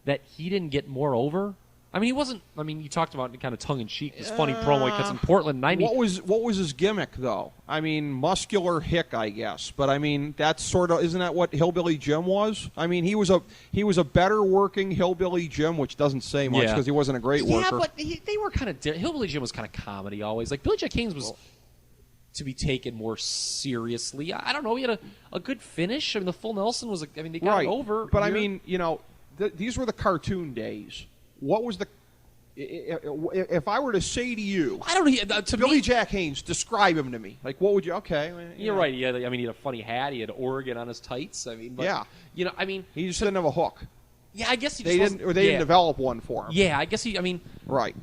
that he didn't get more over? I mean, he wasn't. I mean, you talked about kind of tongue-in-cheek, this funny promo he cuts in Portland '90. What was his gimmick, though? I mean, muscular hick, I guess. But I mean, that's sort of, isn't that what Hillbilly Jim was? I mean, he was a better working Hillbilly Jim, which doesn't say much because he wasn't a great worker. Yeah, but they were kind of Hillbilly Jim was kind of comedy always. Like Billy Jack Haynes was to be taken more seriously. I don't know. He had a good finish. I mean, the full Nelson was. I mean, they got it over. But I mean, these were the cartoon days. What was the? If I were to say to you, I don't know. To Billy Jack Haynes, describe him to me. Like, what would you? Okay, you're right. He had a funny hat. He had Oregon on his tights. I mean, but, I mean, he just didn't have a hook. Yeah, I guess they didn't develop one for him. Yeah, I guess he. I mean, right.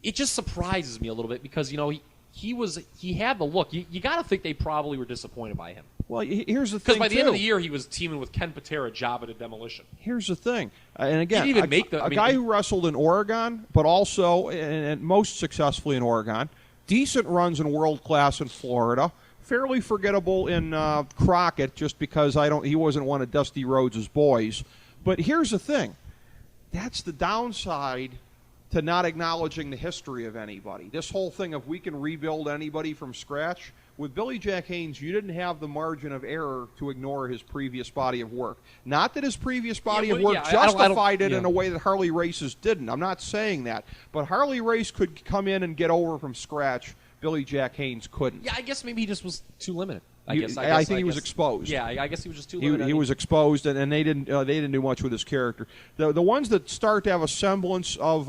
It just surprises me a little bit because he had the look. You got to think they probably were disappointed by him. Well, here's the thing, because by the end of the year, he was teaming with Ken Patera, Jabba to Demolition. Here's the thing, and again, a guy who wrestled in Oregon, but also and most successfully in Oregon, decent runs in world class in Florida, fairly forgettable in Crockett, just because he wasn't one of Dusty Rhodes' boys. But here's the thing, that's the downside to not acknowledging the history of anybody. This whole thing of we can rebuild anybody from scratch. With Billy Jack Haynes, you didn't have the margin of error to ignore his previous body of work. Not that his previous body of work justified it in a way that Harley Race's didn't. I'm not saying that. But Harley Race could come in and get over from scratch. Billy Jack Haynes couldn't. Yeah, I guess maybe he just was too limited. I think he was exposed. Yeah, I guess he was just too limited. He was exposed, and they didn't do much with his character. The ones that start to have a semblance of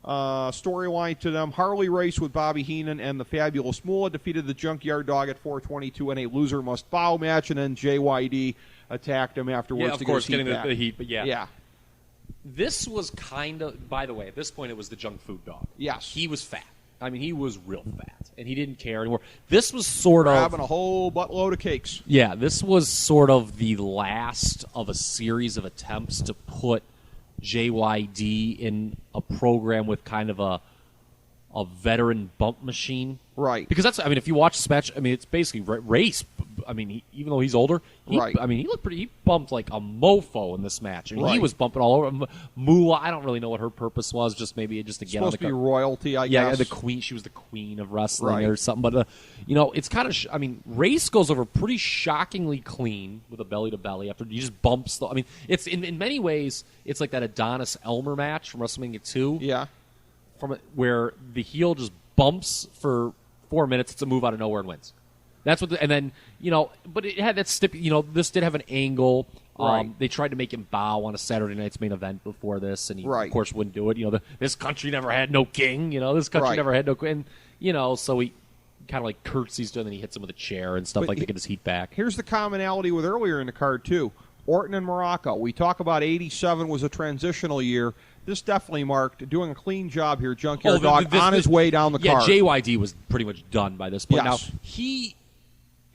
storyline to them, Harley Race with Bobby Heenan and the Fabulous Moolah defeated the Junkyard Dog at 422 in a loser must bow match, and then JYD attacked him afterwards. Yeah, of course, getting the heat, but yeah. This was kind of, by the way, at this point it was the junk food dog. Yes. He was fat. I mean, he was real fat, and he didn't care anymore. This was sort of grabbing a whole buttload of cakes. Yeah, this was sort of the last of a series of attempts to put JYD in a program with kind of a veteran bump machine. Right. Because that's, I mean, if you watch this match, I mean, it's basically Race. I mean, even though he's older, he looked pretty, he bumped like a mofo in this match. I mean, he was bumping all over. Moolah, I don't really know what her purpose was, just to get on the supposed to be royalty, I guess. Yeah, the queen, she was the queen of wrestling or something. But, it's kind of, I mean, Race goes over pretty shockingly clean with a belly-to-belly after he just bumps. I mean, it's in many ways, it's like that Adonis-Elmer match from WrestleMania 2. Yeah. Where the heel just bumps for 4 minutes, it's a move out of nowhere and wins. That's what, and then but it had that this did have an angle. They tried to make him bow on a Saturday night's main event before this, and he of course wouldn't do it. This country never had no king. This country never had no queen. So he kind of like curtsies to him, and then he hits him with a chair and stuff to get his heat back. Here's the commonality with earlier in the card too. Orton and Morocco. We talk about 87 was a transitional year. This definitely marked doing a clean job here. Junkyard Dog on his way down the card. Yeah, JYD was pretty much done by this point. Yes.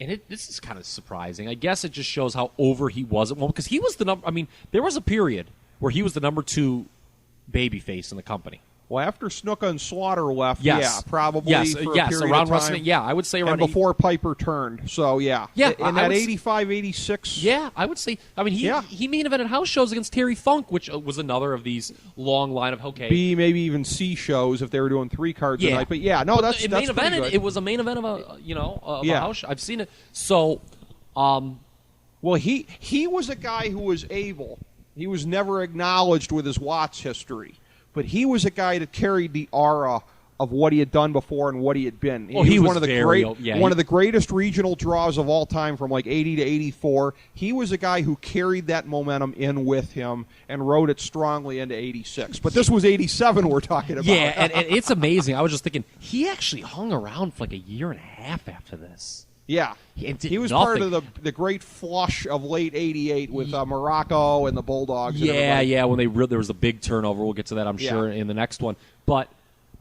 Now, this is kind of surprising. I guess it just shows how over he was at one, because he was the number. I mean, there was a period where he was the number 2 babyface in the company. Well, after Snuka and Slaughter left, probably yes, for a period around of time. WrestleMania. Yeah, I would say around and before Piper turned. So yeah, in that 85, 86. Yeah, I would say. I mean, he main evented house shows against Terry Funk, which was another of these long line of B, maybe even C shows if they were doing 3 cards a night. But that's main event. Good. It was a main event of a house show. I've seen it. So, well, he was a guy who was able. He was never acknowledged with his Watts history. But he was a guy that carried the aura of what he had done before and what he had been. Oh, he was one of the very, one of the greatest regional draws of all time from like 80 to 84. He was a guy who carried that momentum in with him and rode it strongly into 86. But this was 87 we're talking about. Yeah, and it's amazing. I was just thinking, he actually hung around for like a year and a half after this. Yeah, he was part of the great flush of late '88 with Morocco and the Bulldogs. Yeah, when there was a big turnover. We'll get to that, I'm sure, in the next one. But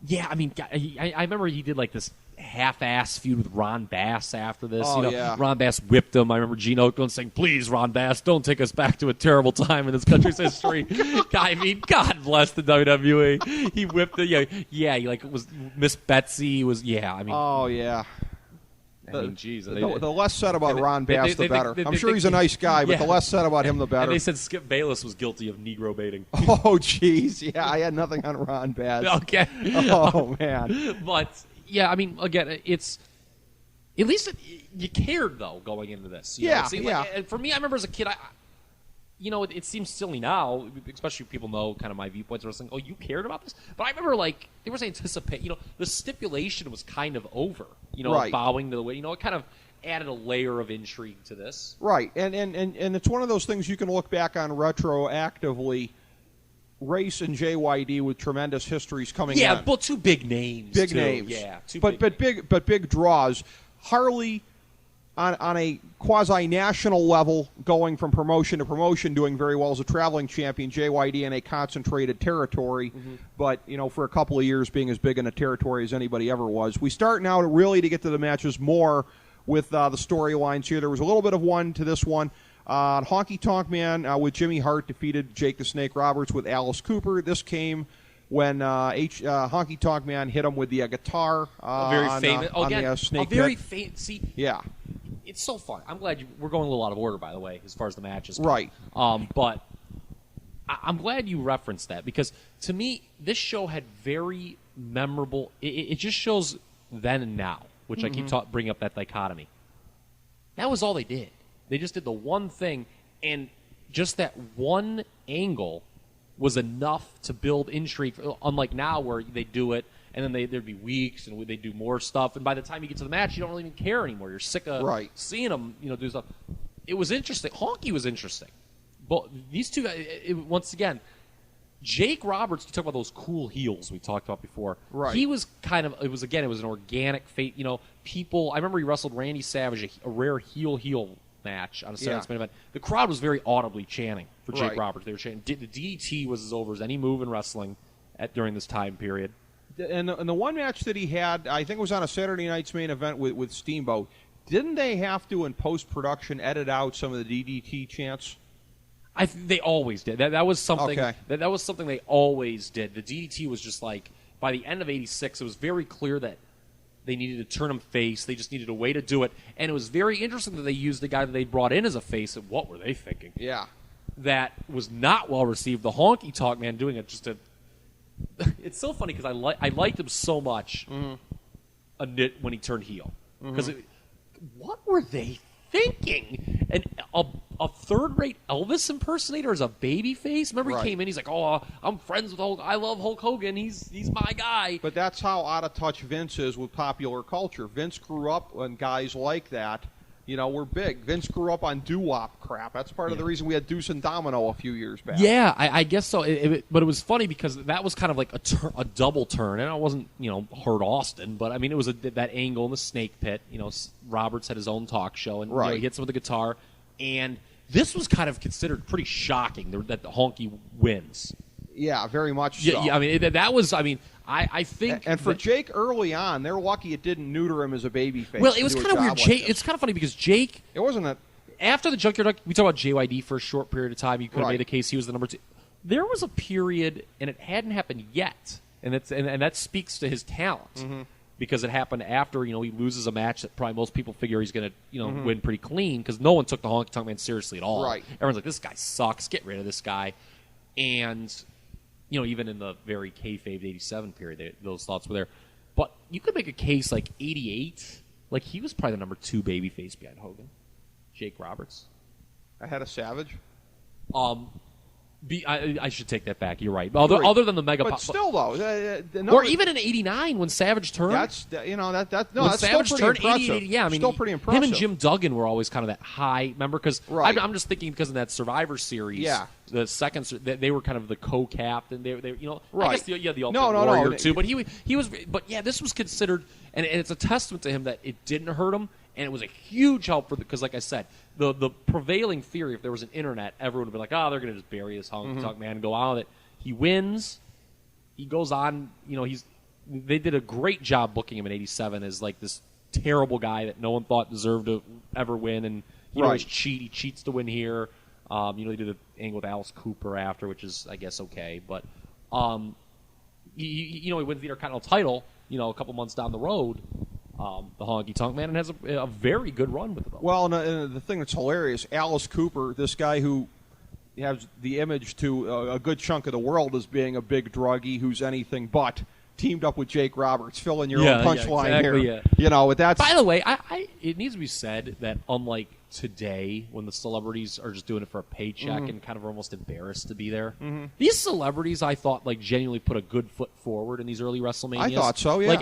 yeah, I mean, I remember he did like this half-ass feud with Ron Bass after this. Oh, yeah. Ron Bass whipped him. I remember Gene Okerlund saying, "Please, Ron Bass, don't take us back to a terrible time in this country's history." I mean, God bless the WWE. He whipped it. Yeah, he like was Miss Betsy was. Yeah, I mean. Oh yeah. I mean, geez. The less said about Ron Bass, the better. I'm sure he's a nice guy, but the less said about him, the better. And they said Skip Bayless was guilty of Negro baiting. Oh, jeez. Yeah, I had nothing on Ron Bass. Okay. Oh, man. But, yeah, I mean, again, it's... At least you cared, though, going into this. Yeah. And for me, I remember as a kid, it seems silly now, especially people know kind of my viewpoints of wrestling. Oh, you cared about this? But I remember, like, there was anticipation. The stipulation was kind of over. Right. Bowing to the way. It kind of added a layer of intrigue to this. Right. And it's one of those things you can look back on retroactively. Race and JYD with tremendous histories coming in. Yeah, but two big names. Big names. Yeah, but big draws. Harley on a quasi-national level, going from promotion to promotion, doing very well as a traveling champion. JYD in a concentrated territory, but for a couple of years being as big in a territory as anybody ever was. We start now to get to the matches more with the storylines here. There was a little bit of one to this one. Honky Tonk Man with Jimmy Hart defeated Jake the Snake Roberts with Alice Cooper. This came when Honky Tonk Man hit him with the guitar very famous. on the snake pit. Very famous. See, yeah. It's so fun. I'm glad we're going a little out of order, by the way, as far as the matches. Right. But I'm glad you referenced that because, to me, this show had very memorable... It just shows then and now, which I keep bringing up that dichotomy. That was all they did. They just did the one thing, and just that one angle was enough to build intrigue, unlike now where they do it, and then there'd be weeks, and they do more stuff, and by the time you get to the match, you don't really even care anymore. You're sick of seeing them, do stuff. It was interesting. Honky was interesting. But these two guys, once again, Jake Roberts, we talked about those cool heels we talked about before. Right. He was it was an organic fate. People, I remember he wrestled Randy Savage, a rare heel match on a Saturday main event. The crowd was very audibly chanting for Jake Roberts. They were chanting. The DDT was as over as any move in wrestling during this time period. And the one match that he had, I think it was on a Saturday night's main event with Steamboat. Didn't they have to, in post-production, edit out some of the DDT chants? They always did. That was something. Okay. That was something they always did. The DDT was just like, by the end of '86, it was very clear that they needed to turn him face. They just needed a way to do it. And it was very interesting that they used the guy that they brought in as a face. And what were they thinking? Yeah. That was not well received. The Honky Tonk Man doing it it's so funny because I liked him so much when he turned heel. Because what were they thinking? And a third-rate Elvis impersonator as a babyface? Remember he came in, he's like, "Oh, I'm friends with Hulk. I love Hulk Hogan. He's my guy." But that's how out of touch Vince is with popular culture. Vince grew up when guys like that, were big. Vince grew up on doo-wop crap. That's part of the reason we had Deuce and Domino a few years back. Yeah, I guess so. But it was funny because that was kind of like a double turn. And it wasn't, Hurt Austin, but I mean, it was that angle in the snake pit. Roberts had his own talk show, and he hits him with the guitar. And this was kind of considered pretty shocking that the Honky wins. Yeah, very much so. Yeah, I mean, that was, I think... And for Jake early on, they're lucky it didn't neuter him as a babyface. Well, it was kind of weird. It's kind of funny because Jake... It wasn't after the Junkyard, we talked about JYD for a short period of time. You could have made the case he was the number 2. There was a period, and it hadn't happened yet, and that speaks to his talent. Because it happened after, he loses a match that probably most people figure he's going to, win pretty clean, because no one took the Honky Tonk Man seriously at all. Right. Everyone's like, this guy sucks, get rid of this guy. And, even in the very kayfabe 87 period, those thoughts were there. But you could make a case like 88, like he was probably the number 2 babyface behind Hogan. Jake Roberts. Ahead of Savage? I should take that back. You're right. Other than the mega, but still though, or even in '89 when Savage turned. That's that's Savage still turned, pretty impressive. Yeah, I mean, still pretty impressive. Him and Jim Duggan were always kind of that high. Remember, because I'm just thinking because in that Survivor Series, the second they were kind of the co-captain. They I guess the Ultimate Warrior too. But he was. But yeah, this was considered, and it's a testament to him that it didn't hurt him. And it was a huge help for because, like I said, the prevailing theory, if there was an internet, everyone would be like, they're going to just bury this Honky Tonk man and go on with it. He wins. He goes on. They did a great job booking him in '87 as like this terrible guy that no one thought deserved to ever win, and he always cheat. He cheats to win here. They did the angle with Alice Cooper after, which is I guess okay, but he wins the Intercontinental title. A couple months down the road. The Honky Tonk Man, and has a very good run with it. Well, and the thing that's hilarious, Alice Cooper, this guy who has the image to a good chunk of the world as being a big druggie who's anything but, teamed up with Jake Roberts. Fill in your own punchline here. Yeah. That's. By the way, it needs to be said that unlike today, when the celebrities are just doing it for a paycheck and kind of almost embarrassed to be there, these celebrities, I thought, like genuinely put a good foot forward in these early WrestleManias. I thought so, yeah. I'm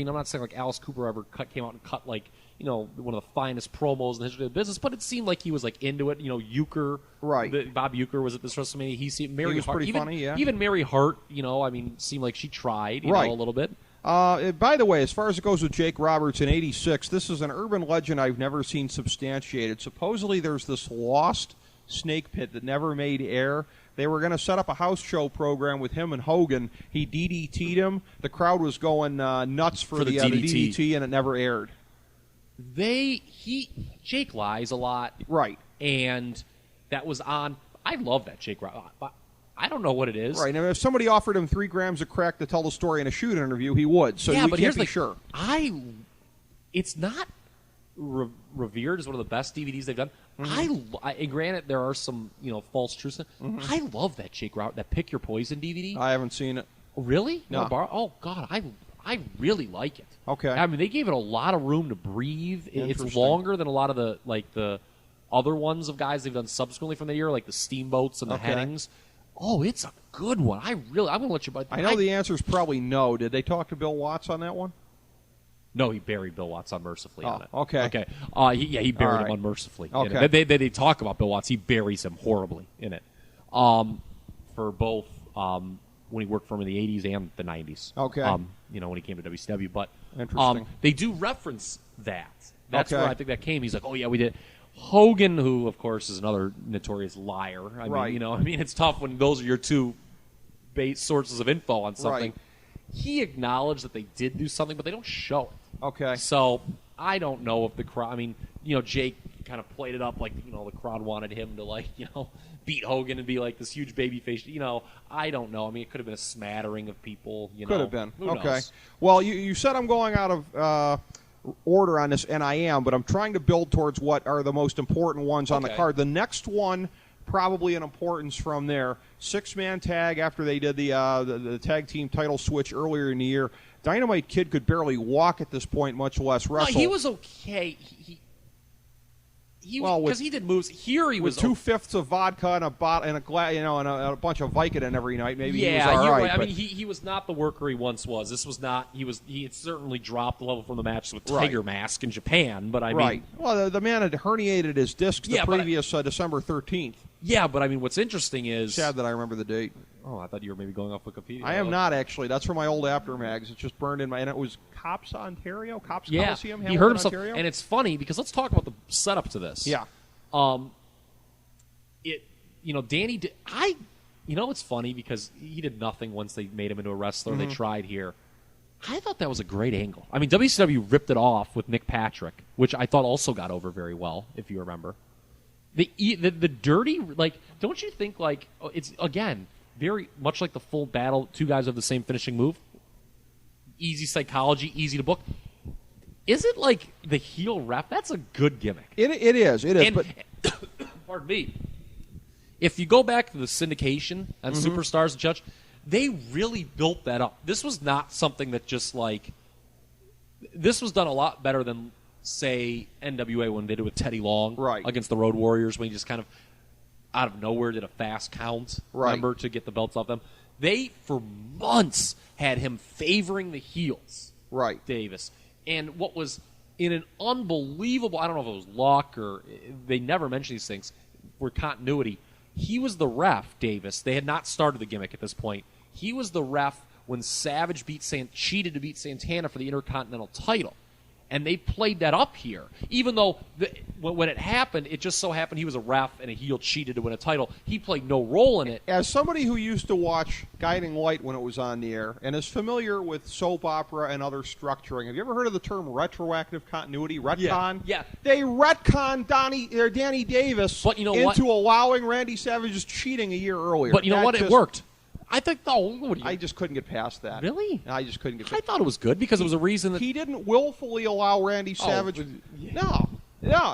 not saying like Alice Cooper ever came out and cut one of the finest promos in the history of the business, but it seemed like he was like into it. Euchre, Bob Euchre was at this WrestleMania. He was Hart, pretty funny, yeah. Even Mary Hart, seemed like she tried, a little bit. By the way, as far as it goes with Jake Roberts in '86, this is an urban legend I've never seen substantiated. Supposedly there's this lost snake pit that never made air. They were going to set up a house show program with him and Hogan. He DDT'd him. The crowd was going nuts for the DDT, and it never aired. Jake lies a lot. Right. And that was on. I love that Jake Roberts. I don't know what it is. Right. Now, if somebody offered him 3 grams of crack to tell the story in a shoot interview, he would. So you can't be sure. It's not revered as one of the best DVDs they've done. And granted, there are some false truths. I love that Jake Roberts, that Pick Your Poison DVD. I haven't seen it. Really? No. Oh God, I really like it. Okay. I mean, they gave it a lot of room to breathe. It's longer than a lot of the other ones of guys they've done subsequently from the year, like the Steamboats and the Hennings. Oh, it's a good one. I'm going to let you. I know the answer is probably no. Did they talk to Bill Watts on that one? No, he buried Bill Watts unmercifully on it. Okay. He buried him unmercifully. Okay. They talk about Bill Watts. He buries him horribly in it. For both when he worked for him in the 80s and the 90s. Okay. When he came to WCW. But interesting. They do reference that. That's where I think that came. He's like, oh, yeah, we did. Hogan, who, of course, is another notorious liar. I mean, it's tough when those are your two base sources of info on something. Right. He acknowledged that they did do something, but they don't show it. Okay. So I don't know if the crowd. Jake kind of played it up like the crowd wanted him to beat Hogan and be like this huge baby face. I don't know. I mean, it could have been a smattering of people. Could have been. Who okay. knows? Well, you said I'm going out of order on this, and I am, but I'm trying to build towards what are the most important ones on the card. The next one, probably an importance from there. 6-man tag after they did the tag team title switch earlier in the year. Dynamite Kid could barely walk at this point, much less wrestle. No, he was okay. Because he did moves. Here he was 2/5 of vodka and a bottle and a bunch of Vicodin every night. Maybe he was all all right. Right. I mean, he was not the worker he once was. This was not. He had certainly dropped the level from the matches with Tiger Mask in Japan. But I mean, well, the man had herniated his discs the previous December 13th. Yeah, but I mean, what's interesting is sad that I remember the date. Oh, I thought you were maybe going off Wikipedia. I am not, actually. That's from my old After Mags. It's just burned in my... And it was Cops, Ontario? Cops Coliseum, he hurt himself. Ontario? And it's funny, because let's talk about the setup to this. Yeah. Danny... it's funny, because he did nothing once they made him into a wrestler. They tried here. I thought that was a great angle. I mean, WCW ripped it off with Nick Patrick, which I thought also got over very well, if you remember. The dirty... don't you think, it's, again... very much like the full battle, 2 guys have the same finishing move. Easy psychology, easy to book. Is it like the heel ref? That's a good gimmick. It is. But pardon me. If you go back to the syndication on Superstars and Judge, they really built that up. This was not something that just this was done a lot better than, say, NWA when they did it with Teddy Long against the Road Warriors, when he just kind of... out of nowhere did a fast count, Right. remember, to get the belts off them. They, for months, had him favoring the heels, Right. Davis. And what was in an unbelievable, I don't know if it was luck or they never mention these things, for continuity, he was the ref, Davis. They had not started the gimmick at this point. He was the ref when Savage cheated to beat Santana for the Intercontinental title. And they played that up here. Even though when it happened, it just so happened he was a ref and a heel cheated to win a title. He played no role in it. As somebody who used to watch Guiding Light when it was on the air and is familiar with soap opera and other structuring, have you ever heard of the term retroactive continuity, retcon? Yeah. They retconned Danny Davis But you know into what? allowing Randy Savage's cheating a year earlier. But you know That what? It just- worked. I think, what do you... I just couldn't get past that. Really? I just couldn't get I past thought it was good because it was a reason that... He didn't willfully allow Randy Savage. No,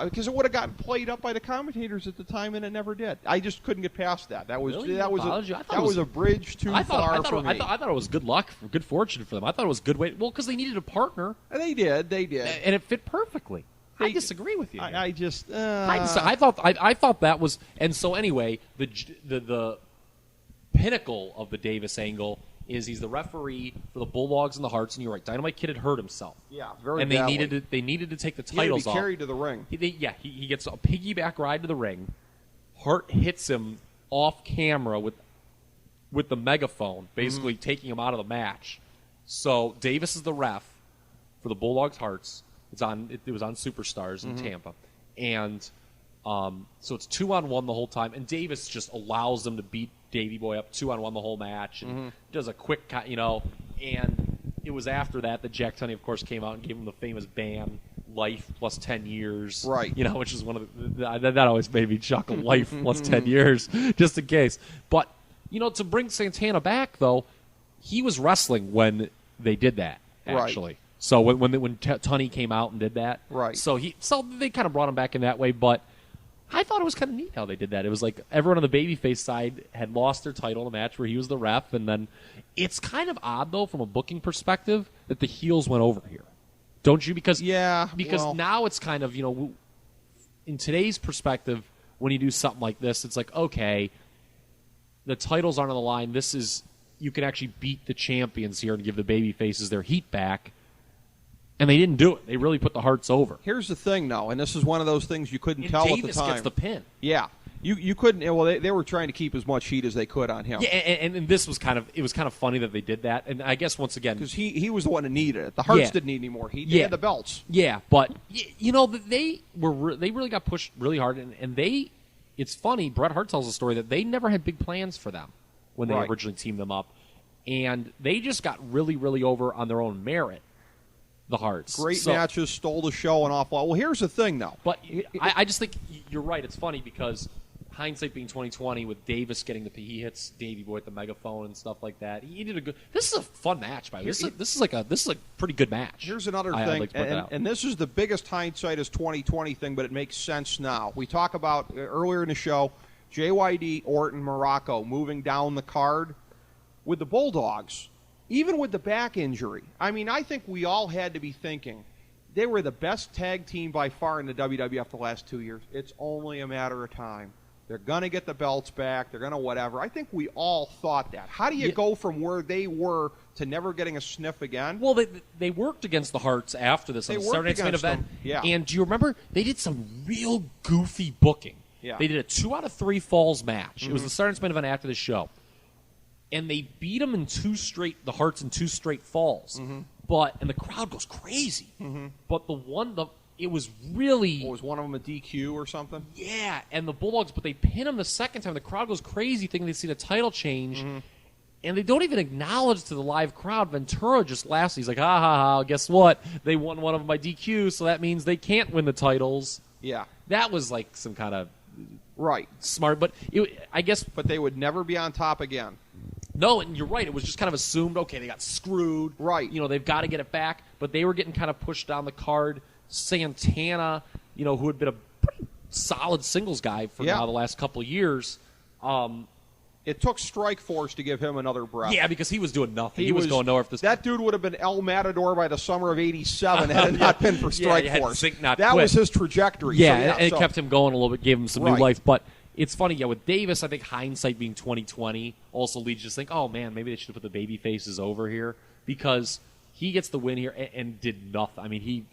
because it would have gotten played up by the commentators at the time, and it never did. I just couldn't get past that. That was Really? that was Apology? I a, thought that it was- was a bridge too far for me. I thought it was good luck, good fortune for them. I thought it was a good way. Well, because they needed a partner, And they did, and it fit perfectly. I disagree with you. I just. I thought that was, and so anyway, the pinnacle of the Davis angle is he's the referee for the Bulldogs and the Hearts, and you're right, Dynamite Kid had hurt himself. Yeah, very and badly. they needed to take the He had to titles be off. carried to the ring. He gets a piggyback ride to the ring. Hart hits him off camera with the megaphone, basically taking him out of the match. So Davis is the ref for the Bulldogs Hearts. It was on Superstars in Tampa, and so it's 2-on-1 the whole time. And Davis just allows them to beat Davey Boy up 2-on-1 the whole match, and does a quick cut, And it was after that Jack Tunney, of course, came out and gave him the famous ban, life plus 10 years, Right? Which is one of that always made me chuckle. Life plus 10 years, just in case. But to bring Santana back though, he was wrestling when they did that actually. Right. So when Tunney came out and did that, Right. So they kind of brought him back in that way, but I thought it was kind of neat how they did that. It was like everyone on the babyface side had lost their title in a match where he was the ref, and then it's kind of odd though from a booking perspective that the heels went over here, don't you? Because now it's kind of in today's perspective when you do something like this, it's like okay, the titles aren't on the line. This is you can actually beat the champions here and give the babyfaces their heat back. And they didn't do it. They really put the Hearts over. Here's the thing, though, and this is one of those things you couldn't tell Davis at the time. gets the pin. Yeah, you couldn't. Well, they were trying to keep as much heat as they could on him. Yeah, and this was kind of funny that they did that. And I guess once again, because he was the one who needed it. The Hearts didn't need any more heat. They had the belts. Yeah, but they really got pushed really hard, and they. It's funny. Bret Hart tells a story that they never had big plans for them when they originally teamed them up, and they just got really, really over on their own merit. The Hearts. Great matches, stole the show, and awful. Well, here's the thing, though. But I just think you're right. It's funny because hindsight being 2020, with Davis getting he hits Davey Boy at the megaphone and stuff like that. He did a good. This is a fun match, by the way. This is a pretty good match. Here's another thing, and this is the biggest hindsight is 2020 thing, but it makes sense now. We talk about earlier in the show, JYD, Orton, Morocco moving down the card with the Bulldogs. Even with the back injury, I mean, I think we all had to be thinking they were the best tag team by far in the WWF the last 2 years. It's only a matter of time. They're going to get the belts back. They're going to whatever. I think we all thought that. How do you go from where they were to never getting a sniff again? Well, they worked against the Hearts after this on the Saturday Night's Main Event. Yeah. And do you remember they did some real goofy booking? Yeah. They did a 2 out of 3 falls match. It was the Saturday Night's Main Event after the show. And they beat them in the Hearts in 2 straight falls. And the crowd goes crazy. But it was really... What, was one of them a DQ or something? Yeah, and the Bulldogs, but they pin them the second time. The crowd goes crazy thinking they see the title change. And they don't even acknowledge to the live crowd. Ventura just laughs. He's like, ha, ha, ha, guess what? They won one of them by DQ, so that means they can't win the titles. Yeah. That was like some kind of... Right. Smart, but I guess... But they would never be on top again. No, and you're right. It was just kind of assumed, okay, they got screwed. Right. They've got to get it back. But they were getting kind of pushed down the card. Santana, who had been a pretty solid singles guy for now the last couple of years. It took Strikeforce to give him another breath. Yeah, because he was doing nothing. He was going nowhere. That dude would have been El Matador by the summer of '87 had it not been for Strikeforce. That was his trajectory. Yeah, and it kept him going a little bit, gave him some new life. But it's funny, with Davis, I think hindsight being 2020 also leads you to think, oh man, maybe they should have put the baby faces over here, because he gets the win here and did nothing.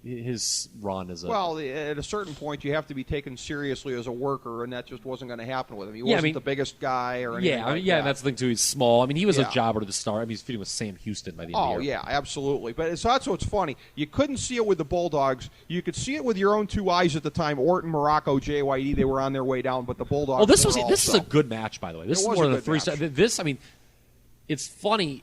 His run is well, at a certain point, you have to be taken seriously as a worker, and that just wasn't going to happen with him. He wasn't the biggest guy or anything like that. And that's the thing too. He's small. He was a jobber to the start. He's feuding with Sam Houston by the end of the year. Oh yeah, absolutely. But that's what's funny. You couldn't see it with the Bulldogs. You could see it with your own two eyes at the time. Orton, Morocco, JYD, they were on their way down, but the Bulldogs. Well, this is a good match, by the way. This is one of the 3 stars. This, it's funny.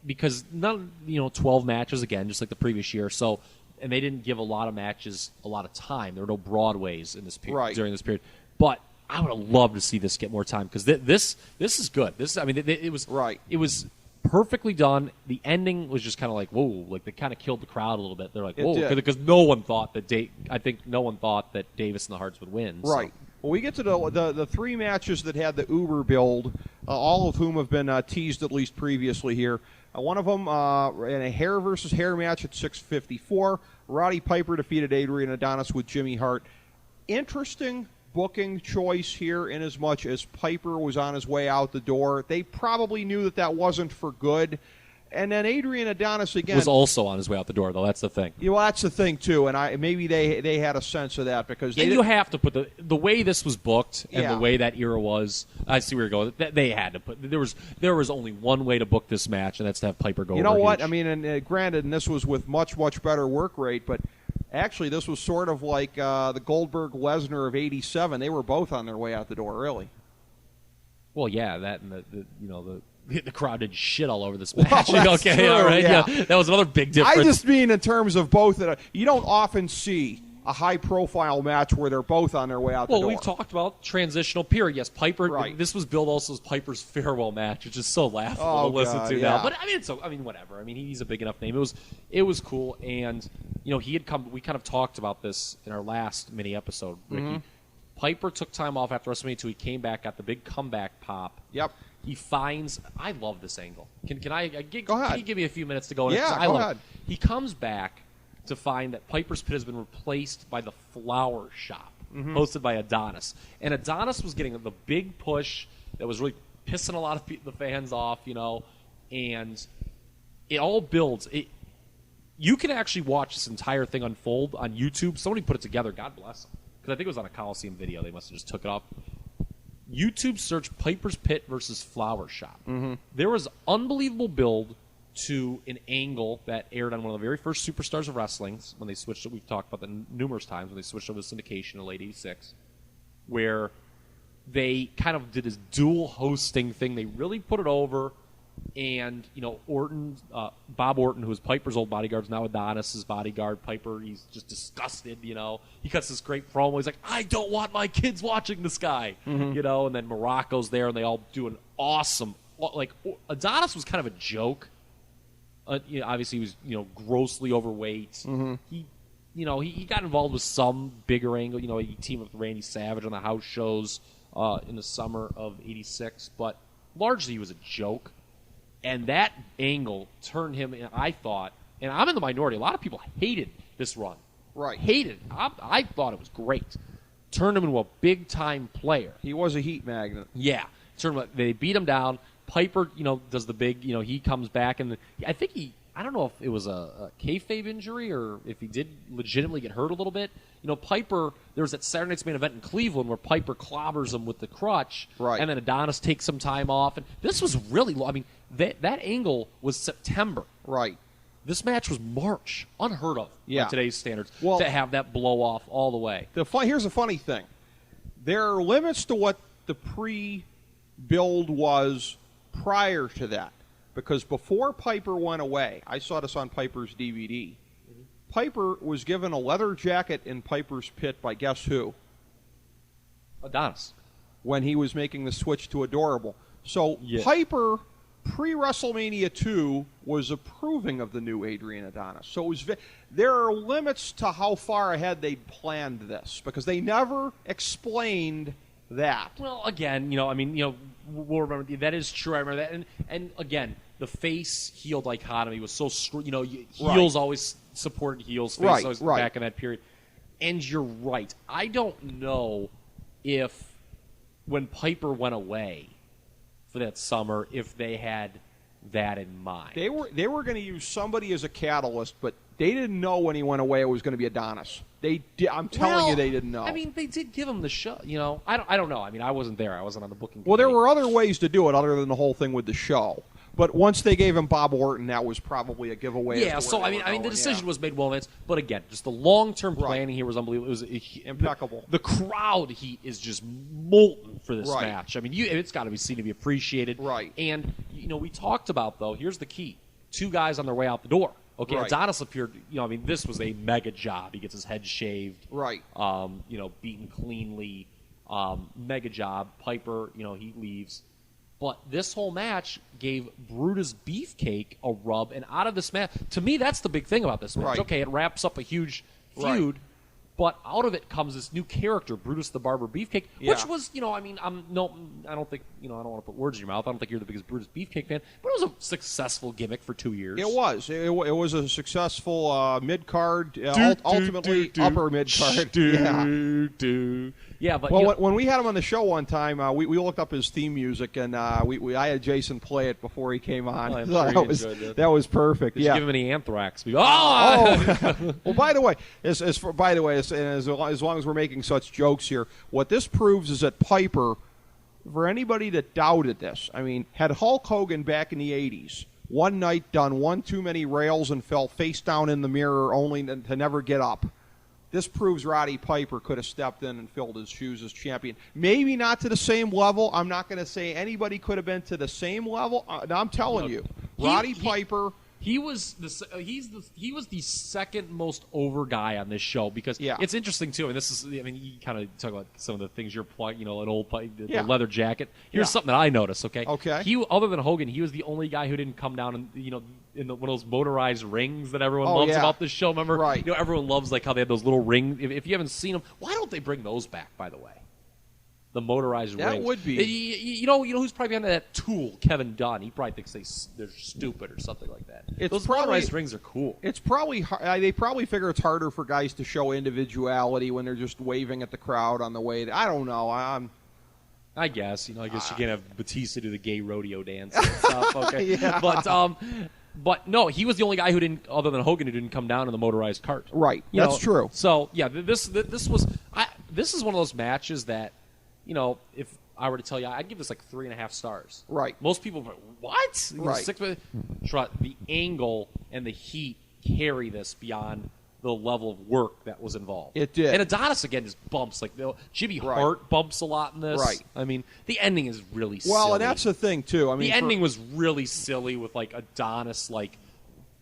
Because 12 matches again, just like the previous year. So, and they didn't give a lot of matches a lot of time. There were no Broadways in this period during this period. But I would have loved to see this get more time, because this is good. It was right. It was perfectly done. The ending was just kind of like, whoa, like they kind of killed the crowd a little bit. They're like, whoa, because no one thought that Davis and the Hearts would win. Right. So. Well, we get to the 3 matches that had the Uber build, all of whom have been teased at least previously here. One of them in a hair versus hair match at 6:54. Roddy Piper defeated Adrian Adonis with Jimmy Hart. Interesting booking choice here, in as much as Piper was on his way out the door. They probably knew that wasn't for good. And then Adrian Adonis again was also on his way out the door, though. That's the thing. Well, that's the thing too, and maybe they had a sense of that, because you have to put the way this was booked and the way that era was. I see where you're going. They had to put. There was only one way to book this match, and that's to have Piper go. You know what? And granted, and this was with much better work rate, but actually this was sort of like the Goldberg Lesnar of '87. They were both on their way out the door, really. Well, yeah, that and the crowd did shit all over this match. Well, okay, true, all right, yeah. That was another big difference. I just mean in terms of both. You don't often see a high-profile match where they're both on their way out the door. Well, we've talked about transitional period. Yes, Piper. Right. This was billed also as Piper's farewell match, which is so laughable to listen to now. But whatever. He's a big enough name. It was cool, and he had come. We kind of talked about this in our last mini episode, Ricky. Mm-hmm. Piper took time off after WrestleMania 2. He came back, got the big comeback pop. Yep. He finds. I love this angle. Can go ahead. Can you give me a few minutes to go? Yeah, go ahead. He comes back to find that Piper's Pit has been replaced by the Flower Shop, hosted by Adonis. And Adonis was getting the big push that was really pissing a lot of the fans off, and it all builds. You can actually watch this entire thing unfold on YouTube. Somebody put it together. God bless them. Because I think it was on a Coliseum video. They must have just took it off. YouTube search Piper's Pit versus Flower Shop. Mm-hmm. There was unbelievable build to an angle that aired on one of the very first Superstars of Wrestling when they switched it. We've talked about that numerous times when they switched over to syndication in late '86, where they kind of did this dual hosting thing. They really put it over, and Bob Orton, who was Piper's old bodyguard, is now Adonis's bodyguard. Piper, he's just disgusted. He cuts this great promo. He's like, "I don't want my kids watching this guy," and then Morocco's there, and they all do an awesome. Like Adonis was kind of a joke. Obviously, he was grossly overweight. Mm-hmm. He got involved with some bigger angle. He teamed up with Randy Savage on the house shows in the summer of '86, but largely he was a joke. And that angle turned him, I thought, and I'm in the minority. A lot of people hated this run. Right. Hated it. I thought it was great. Turned him into a big-time player. He was a heat magnet. Yeah. They beat him down. Piper, does the big, he comes back, and I think I don't know if it was a kayfabe injury or if he did legitimately get hurt a little bit. Piper, there was that Saturday Night's Main Event in Cleveland where Piper clobbers him with the crutch, right, and then Adonis takes some time off. And this was really long. That angle was September. Right. This match was March. Unheard of by today's standards, to have that blow off all the way. Here's the funny thing. There are limits to what the pre-build was prior to that. Because before Piper went away, I saw this on Piper's DVD, Piper was given a leather jacket in Piper's Pit by guess who? Adonis. When he was making the switch to Adorable. So Piper, pre-WrestleMania 2, was approving of the new Adrian Adonis. So there are limits to how far ahead they planned this, because they never explained that. Well, again, we'll remember that is true. I remember that, and again, the face-heel dichotomy was so heels always supported heels, face always back in that period. And you're right. I don't know if when Piper went away for that summer if they had that in mind. They were going to use somebody as a catalyst, but they didn't know when he went away it was going to be Adonis. I'm telling you, they didn't know. I mean, they did give him the show. I don't know. I mean, I wasn't there. I wasn't on the booking committee. Well, there were other ways to do it other than the whole thing with the show. But once they gave him Bob Orton, that was probably a giveaway. Yeah, so I mean, the decision was made well in advance. But again, just the long-term planning here was unbelievable. It was impeccable. The crowd heat is just molten for this match. I mean, it's got to be seen to be appreciated. Right. And we talked about though. Here's the key: 2 guys on their way out the door. Okay, Adonis appeared. This was a mega job. He gets his head shaved. Right. Beaten cleanly. Mega job. Piper. He leaves. But this whole match gave Brutus Beefcake a rub, and out of this match, to me, that's the big thing about this match. Right. Okay, it wraps up a huge feud, but out of it comes this new character, Brutus the Barber Beefcake, which was, I don't think, I don't want to put words in your mouth. I don't think you're the biggest Brutus Beefcake fan, but it was a successful gimmick for 2 years. It was. It was a successful mid-card, ultimately upper mid-card. Yeah, but when we had him on the show one time, we looked up his theme music, and I had Jason play it before he came on. I'm sure that was perfect. Did you give him any Anthrax? Well, by the way, as long as we're making such jokes here, what this proves is that Piper, for anybody that doubted this, I mean, had Hulk Hogan back in the 80s, one night done one too many rails and fell face down in the mirror only to never get up. This proves Roddy Piper could have stepped in and filled his shoes as champion. Maybe not to the same level. I'm not going to say anybody could have been to the same level. I'm telling you, Roddy Piper. He was the second most over guy on this show because it's interesting too. And this is, you kind of talk about some of the things you're playing. An old the leather jacket. Here's something that I noticed. Okay. He, other than Hogan, he was the only guy who didn't come down and in one of those motorized rings that everyone loves about this show. Remember, everyone loves how they had those little rings. If you haven't seen them, why don't they bring those back? By the way. The motorized rings. That would be. You know who's probably behind that Tool? Kevin Dunn. He probably thinks they're stupid or something like that. Those motorized rings are cool. It's probably they probably figure it's harder for guys to show individuality when they're just waving at the crowd on the way. I don't know. I guess you can't have Batista do the gay rodeo dance and stuff. Okay, But no, he was the only guy who didn't, other than Hogan, who didn't come down in the motorized cart. Right. That's true. So yeah, this is one of those matches that. If I were to tell you, I'd give this 3.5 stars. Right. Most people are like, what? Right. 6, the angle and the heat carry this beyond the level of work that was involved. It did. And Adonis, again, just bumps. Jimmy Hart bumps a lot in this. Right. I mean, the ending is really silly. Well, and that's the thing, too. The ending was really silly with, Adonis,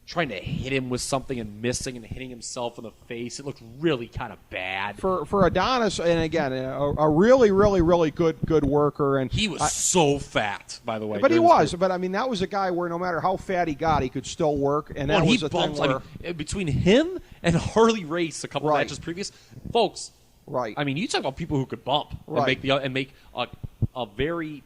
trying to hit him with something and missing and hitting himself in the face. It looked really kind of bad. For Adonis, and again, a really, really, really good worker. And he was so fat, by the way. But he was. But, that was a guy where no matter how fat he got, he could still work. And that was a thing where... between him and Harley Race a couple matches previous, folks, you talk about people who could bump and make a very...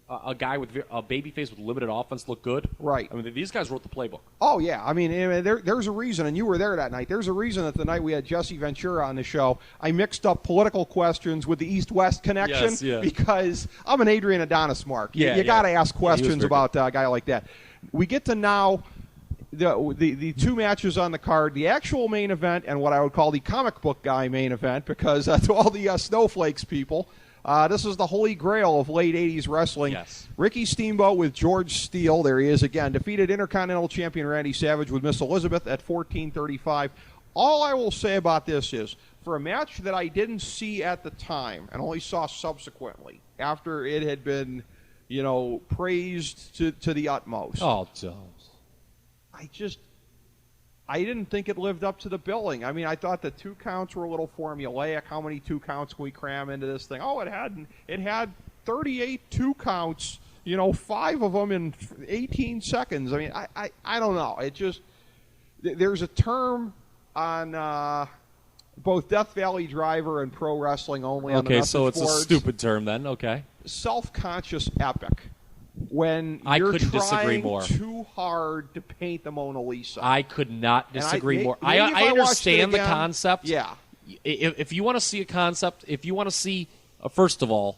a guy with a baby face with limited offense look good. Right. These guys wrote the playbook. Oh, yeah. There's a reason, and you were there that night. There's a reason that the night we had Jesse Ventura on the show, I mixed up political questions with the East-West connection because I'm an Adrian Adonis mark. You got to ask questions about a guy like that. We get to now the 2 matches on the card, the actual main event and what I would call the comic book guy main event because to all the snowflakes people, this is the holy grail of late 80s wrestling. Yes. Ricky Steamboat with George Steele, there he is again, defeated Intercontinental Champion Randy Savage with Miss Elizabeth at 14:35. All I will say about this is, for a match that I didn't see at the time and only saw subsequently, after it had been, praised to the utmost. Oh, don't. I didn't think it lived up to the billing. I thought the 2 counts were a little formulaic. How many 2 counts can we cram into this thing? Oh, it had 38 2 counts, 5 of them in 18 seconds. I don't know. It just, there's a term on both Death Valley Driver and Pro Wrestling Only on the message boards. It's a stupid term then. Okay. Self-conscious epic. When you're trying too hard to paint the Mona Lisa. I could not disagree more. I understand the concept. Yeah. If you want to see a concept, if you want to see, first of all,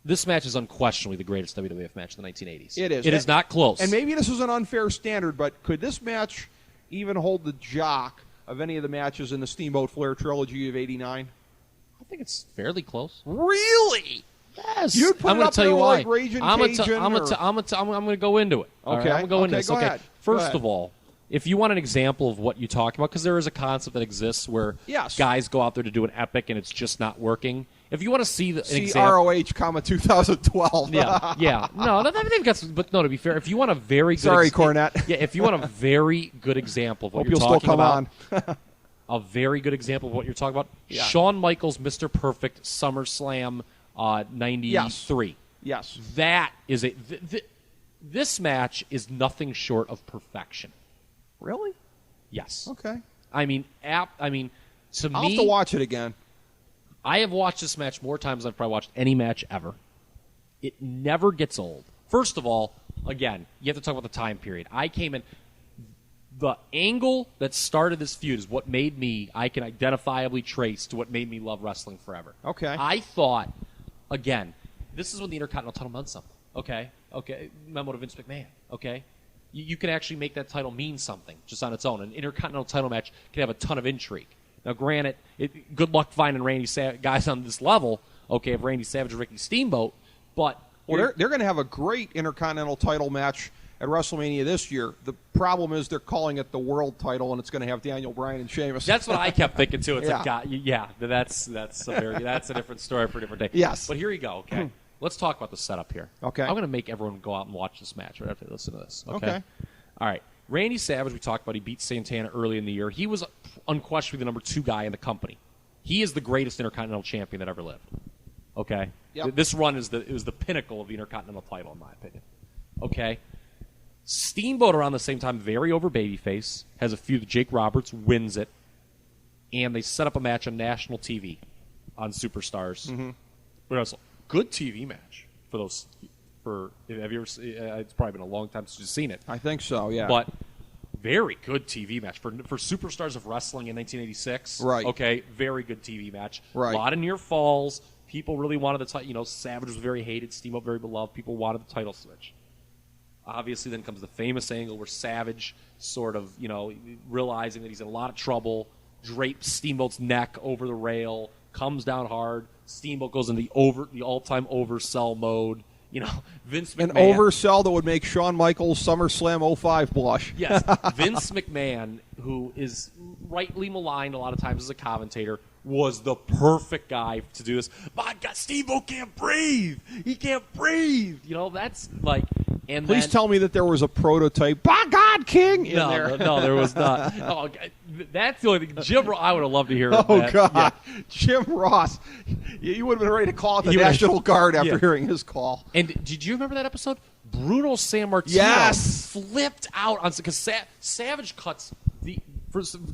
this match is unquestionably the greatest WWF match in the 1980s. It is. It is not close. And maybe this is an unfair standard, but could this match even hold the jock of any of the matches in the Steamboat Flair trilogy of '89? I think it's fairly close. Really? Yes. You'd put I'm it going up to tell there you why. like Raging I'm going Cajun, to go into it. All Okay. right? I'm going to go into this. Go ahead. First of all, if you want an example of what you talk about, because there is a concept that exists where guys go out there to do an epic and it's just not working. If you want to see an example, ROH, 2012. yeah. No, they've got some, but no. To be fair, if you want a very good, Cornette. Yeah, if you want a very good example of what Hope you're you'll talking still come about, on. a very good example of what you're talking about. Yeah. Shawn Michaels, Mr. Perfect, SummerSlam, '93. Yes. That is this match is nothing short of perfection. Really? Yes. Okay. To me, I'll have to watch it again. I have watched this match more times than I've probably watched any match ever. It never gets old. First of all, again, you have to talk about the time period. I came in. The angle that started this feud is what made me, I can identifiably trace to what made me love wrestling forever. Okay. I thought, again, this is when the Intercontinental title meant something. Okay? Memo to Vince McMahon. Okay? You can actually make that title mean something just on its own. An Intercontinental title match can have a ton of intrigue. Now, granted, good luck finding guys on this level, of Randy Savage or Ricky Steamboat, but... Well, they're going to have a great Intercontinental title match at WrestleMania this year. The problem is they're calling it the World title, and it's going to have Daniel Bryan and Sheamus. That's what I kept thinking, too. It's that's a different story for a different day. Yes. But here you go, okay? Let's talk about the setup here. Okay. I'm going to make everyone go out and watch this match right after they listen to this, Okay. All right. Randy Savage, we talked about, he beat Santana early in the year. He was unquestionably the number 2 guy in the company. He is the greatest Intercontinental champion that ever lived. Okay? Yep. This run was the pinnacle of the Intercontinental title, in my opinion. Okay? Steamboat around the same time, very over babyface, has a feud with Jake Roberts, wins it, and they set up a match on national TV on Superstars. Mm-hmm. Good TV match for those. Have you ever? It's probably been a long time since you've seen it. I think so. Yeah. But very good TV match for Superstars of Wrestling in 1986. Right. Okay. Very good TV match. Right. A lot of near falls. People really wanted the title. Savage was very hated. Steamboat very beloved. People wanted the title switch. Obviously, then comes the famous angle where Savage sort of, realizing that he's in a lot of trouble, drapes Steamboat's neck over the rail, comes down hard. Steamboat goes in the all-time oversell mode. Vince McMahon. An oversell that would make Shawn Michaels SummerSlam 05 blush. Yes. Vince McMahon, who is rightly maligned a lot of times as a commentator, was the perfect guy to do this. My God, Steamboat can't breathe. He can't breathe. That's like... And Please tell me that there was a prototype, by God, King, in there. No, there was not. Oh, that's the only thing. Jim, I would have loved to hear that. Oh, God. Yeah. Jim Ross. You would have been ready to call it the National Guard after hearing his call. And did you remember that episode? Bruno Sammartino flipped out on because Savage cuts the...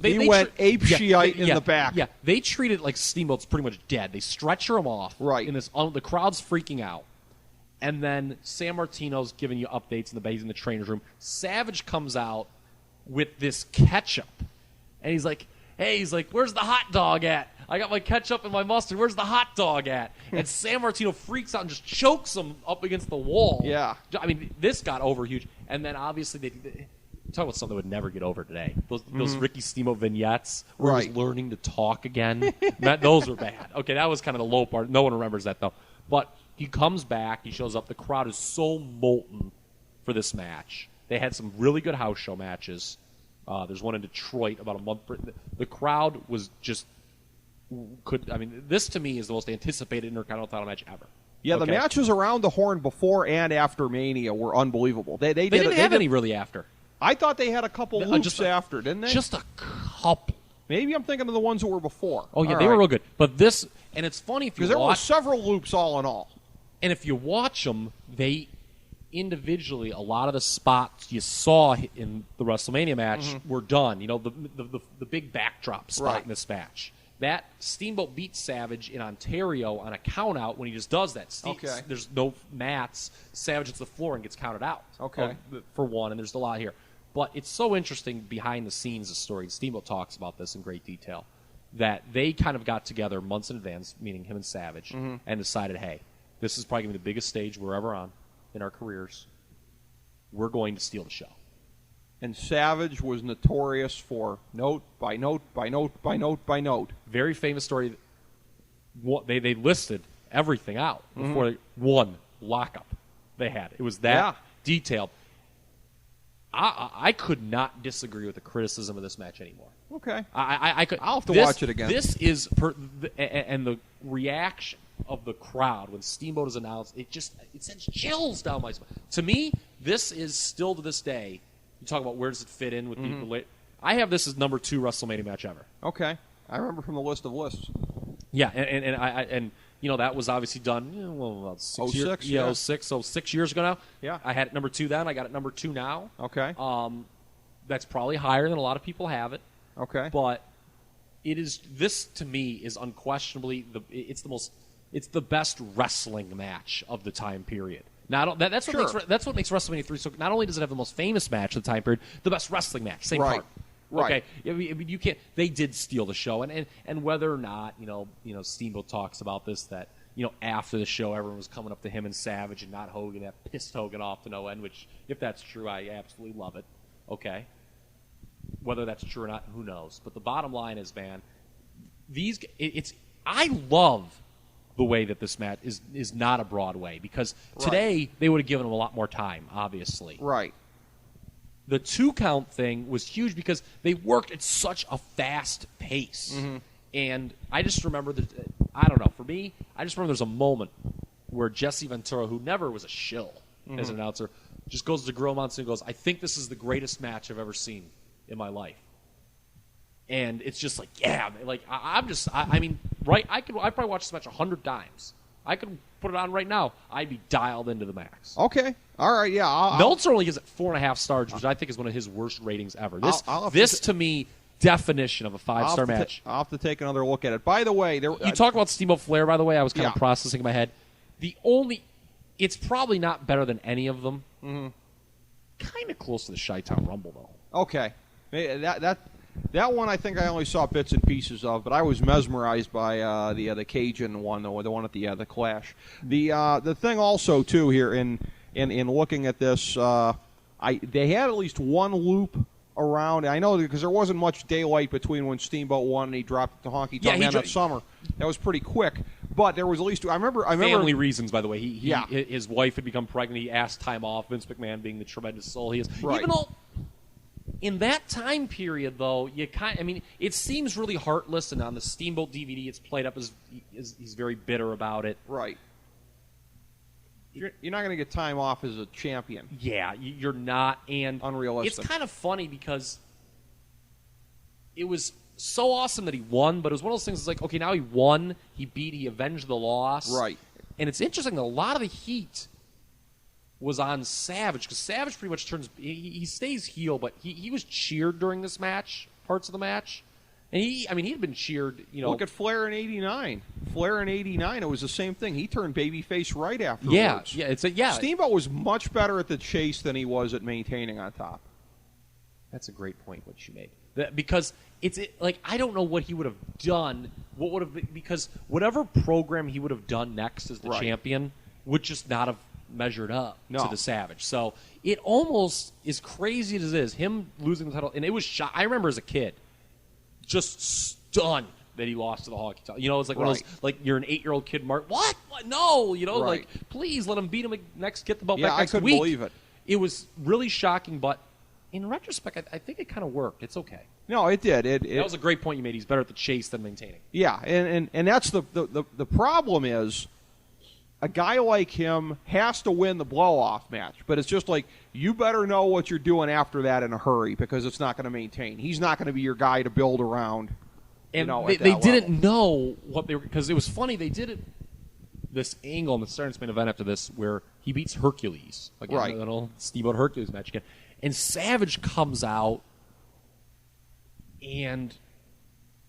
He went ape-shite in the back. Yeah, they treat it like Steamboat's pretty much dead. They stretcher him off. Right. In this, the crowd's freaking out. And then Sammartino's giving you updates he's in the trainer's room. Savage comes out with this ketchup. And he's like, where's the hot dog at? I got my ketchup and my mustard. Where's the hot dog at? And Sammartino freaks out and just chokes him up against the wall. Yeah. I mean, this got over huge. And then obviously they talk about something that would never get over today. Those Ricky Steamboat vignettes where he's learning to talk again. Those were bad. Okay, that was kind of the low part. No one remembers that, though. But he comes back. He shows up. The crowd is so molten for this match. They had some really good house show matches. There's one in Detroit about a month. The crowd was just this to me is the most anticipated Intercontinental title match ever. Yeah, the matches around the Horn before and after Mania were unbelievable. They didn't have any really after. I thought they had a couple loops after, didn't they? Just a couple. Maybe I'm thinking of the ones that were before. Oh, yeah, they were real good. But this, and it's funny if you watch... Because there were several loops all in all. And if you watch them, they individually, a lot of the spots you saw in the WrestleMania match were done. The big backdrop spot in this match. That Steamboat beats Savage in Ontario on a count-out when he just does that. There's no mats. Savage hits the floor and gets counted out. For one, and there's a lot here. But it's so interesting behind the scenes, the story. Steamboat talks about this in great detail, that they kind of got together months in advance, meaning him and Savage, and decided, hey, this is probably going to be the biggest stage we're ever on in our careers. We're going to steal the show. And Savage was notorious for note by note by note by note by note. Very famous story. They listed everything out before one lockup they had. It was that detailed. I could not disagree with the criticism of this match anymore. Okay. I could. I'll have to watch it again. This is and the reaction of the crowd when Steamboat is announced, it sends chills down my spine. To me, this is still to this day. You talk about where does it fit in with people. I have this as number 2 WrestleMania match ever. Okay. I remember from the list of lists. Yeah, and that was obviously done about 6 years. 06, yeah. 06, so 6 years ago now. Yeah. I had it number 2 then. I got it number 2 now. Okay. That's probably higher than a lot of people have it. Okay. But this to me is unquestionably it's the best wrestling match of the time period. That's what makes WrestleMania 3 so. Not only does it have the most famous match of the time period, the best wrestling match. Same part. Right. Okay. I mean, you can't. They did steal the show, and whether or not Steamboat talks about this that after the show everyone was coming up to him and Savage and not Hogan, that pissed Hogan off to no end. Which, if that's true, I absolutely love it. Okay. Whether that's true or not, who knows? But the bottom line is, man, I love the way that this match is not a Broadway, because today they would have given him a lot more time, obviously. Right. The 2 count thing was huge because they worked at such a fast pace. And I just remember I don't know, for me, I just remember there's a moment where Jesse Ventura, who never was a shill as an announcer, just goes to Gorilla Monsoon and goes, I think this is the greatest match I've ever seen in my life. And it's just like, yeah, like I probably watched this match 100 times. I could put it on right now. I'd be dialed into the max. Okay. All right. Yeah. Meltzer only gives it 4.5 stars, which I think is one of his worst ratings ever. This to me, definition of a 5-star match. I'll have to take another look at it. By the way, you talk about Steamboat Flair. By the way, I was kind of processing in my head. It's probably not better than any of them. Kind of close to the Chi-Town Rumble, though. Okay. That one I think I only saw bits and pieces of, but I was mesmerized by the Cajun one, the one at the Clash. The thing also too here in looking at this, they had at least one loop around. I know because there wasn't much daylight between when Steamboat won and he dropped it to Honky Tonk Man that summer. That was pretty quick, but there was at least I remember family reasons. By the way, his wife had become pregnant. He asked time off. Vince McMahon, being the tremendous soul he is, even though. In that time period, though, it seems really heartless, and on the Steamboat DVD, it's played up as he's very bitter about it. Right. You're not going to get time off as a champion. Yeah, you're not, and unrealistic. It's kind of funny because it was so awesome that he won, but it was one of those things. It's like, okay, now he won, he avenged the loss, right? And it's interesting that a lot of the heat was on Savage, because Savage pretty much he stays heel, but he was cheered during this match, parts of the match. And he had been cheered, Look at Flair in '89. Flair in '89, it was the same thing. He turned babyface right afterwards. Yeah. Steamboat was much better at the chase than he was at maintaining on top. That's a great point, what you made. Because I don't know what he would have done, because whatever program he would have done next as the champion would just not have measured up to the Savage. So it almost, as crazy as it is, him losing the title, and it was I remember as a kid just stunned that he lost to the Honky Tonk. It's like one of those, like you're an 8-year-old kid, Mark, what? No, like please let him beat him get the belt back next week. I couldn't believe it. It was really shocking, but in retrospect, I think it kind of worked. It's okay. No, it did. That was a great point you made. He's better at the chase than maintaining. Yeah, and that's the problem is, a guy like him has to win the blow-off match, but it's just like, you better know what you're doing after that in a hurry, because it's not going to maintain. He's not going to be your guy to build around. And they didn't know what they were, because it was funny, they did it, this angle in the Stardust main event after this, where he beats Hercules. Again, an old Steamboat Hercules match again. And Savage comes out, and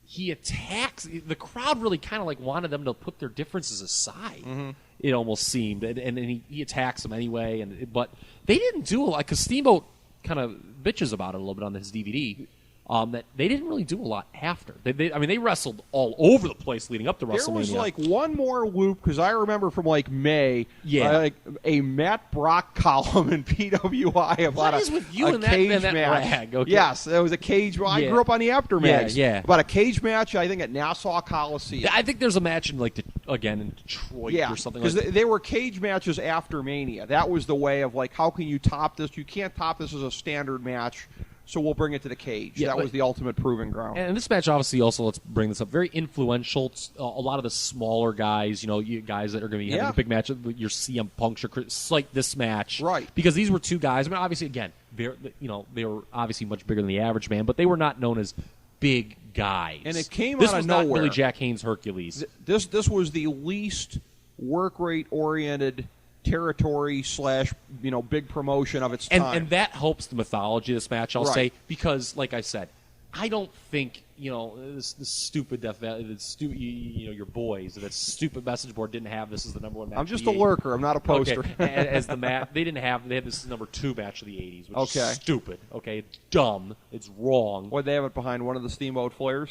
he attacks. The crowd really kind of wanted them to put their differences aside. It almost seemed, and he attacks them anyway. But they didn't do a lot, because Steamboat kind of bitches about it a little bit on his DVD. that they didn't really do a lot after. They wrestled all over the place leading up to WrestleMania. There was like one more loop, because I remember from like May, a Matt Brock column in PWI about a cage match. Rag? Okay. Yes, there was a cage match. I grew up on the Aftermaths. Yeah. About a cage match, I think, at Nassau Coliseum. I think there's a match in in Detroit or something like that. Because they were cage matches after Mania. That was the way of like, how can you top this? You can't top this as a standard match. So we'll bring it to the cage. That was the ultimate proving ground. And this match, obviously, also, let's bring this up, very influential. A lot of the smaller guys, guys that are going to be having a big match, your CM Punks, it's like this match. Right. Because these were two guys. I mean, obviously, again, they were obviously much bigger than the average man, but they were not known as big guys. And it came this out was of nowhere. Not really Jack Haynes Hercules. This was the least work rate oriented territory / big promotion of its time. And that helps the mythology of this match, I'll say, because, like I said, I don't think, this stupid Death Valley, your boys, that stupid message board didn't have this as the number one match. I'm just a lurker. I'm not a poster. Okay. As the match, they had this as number 2 match of the 80s, which is stupid. Okay, it's dumb. It's wrong. What, they have it behind one of the Steamboat Flares?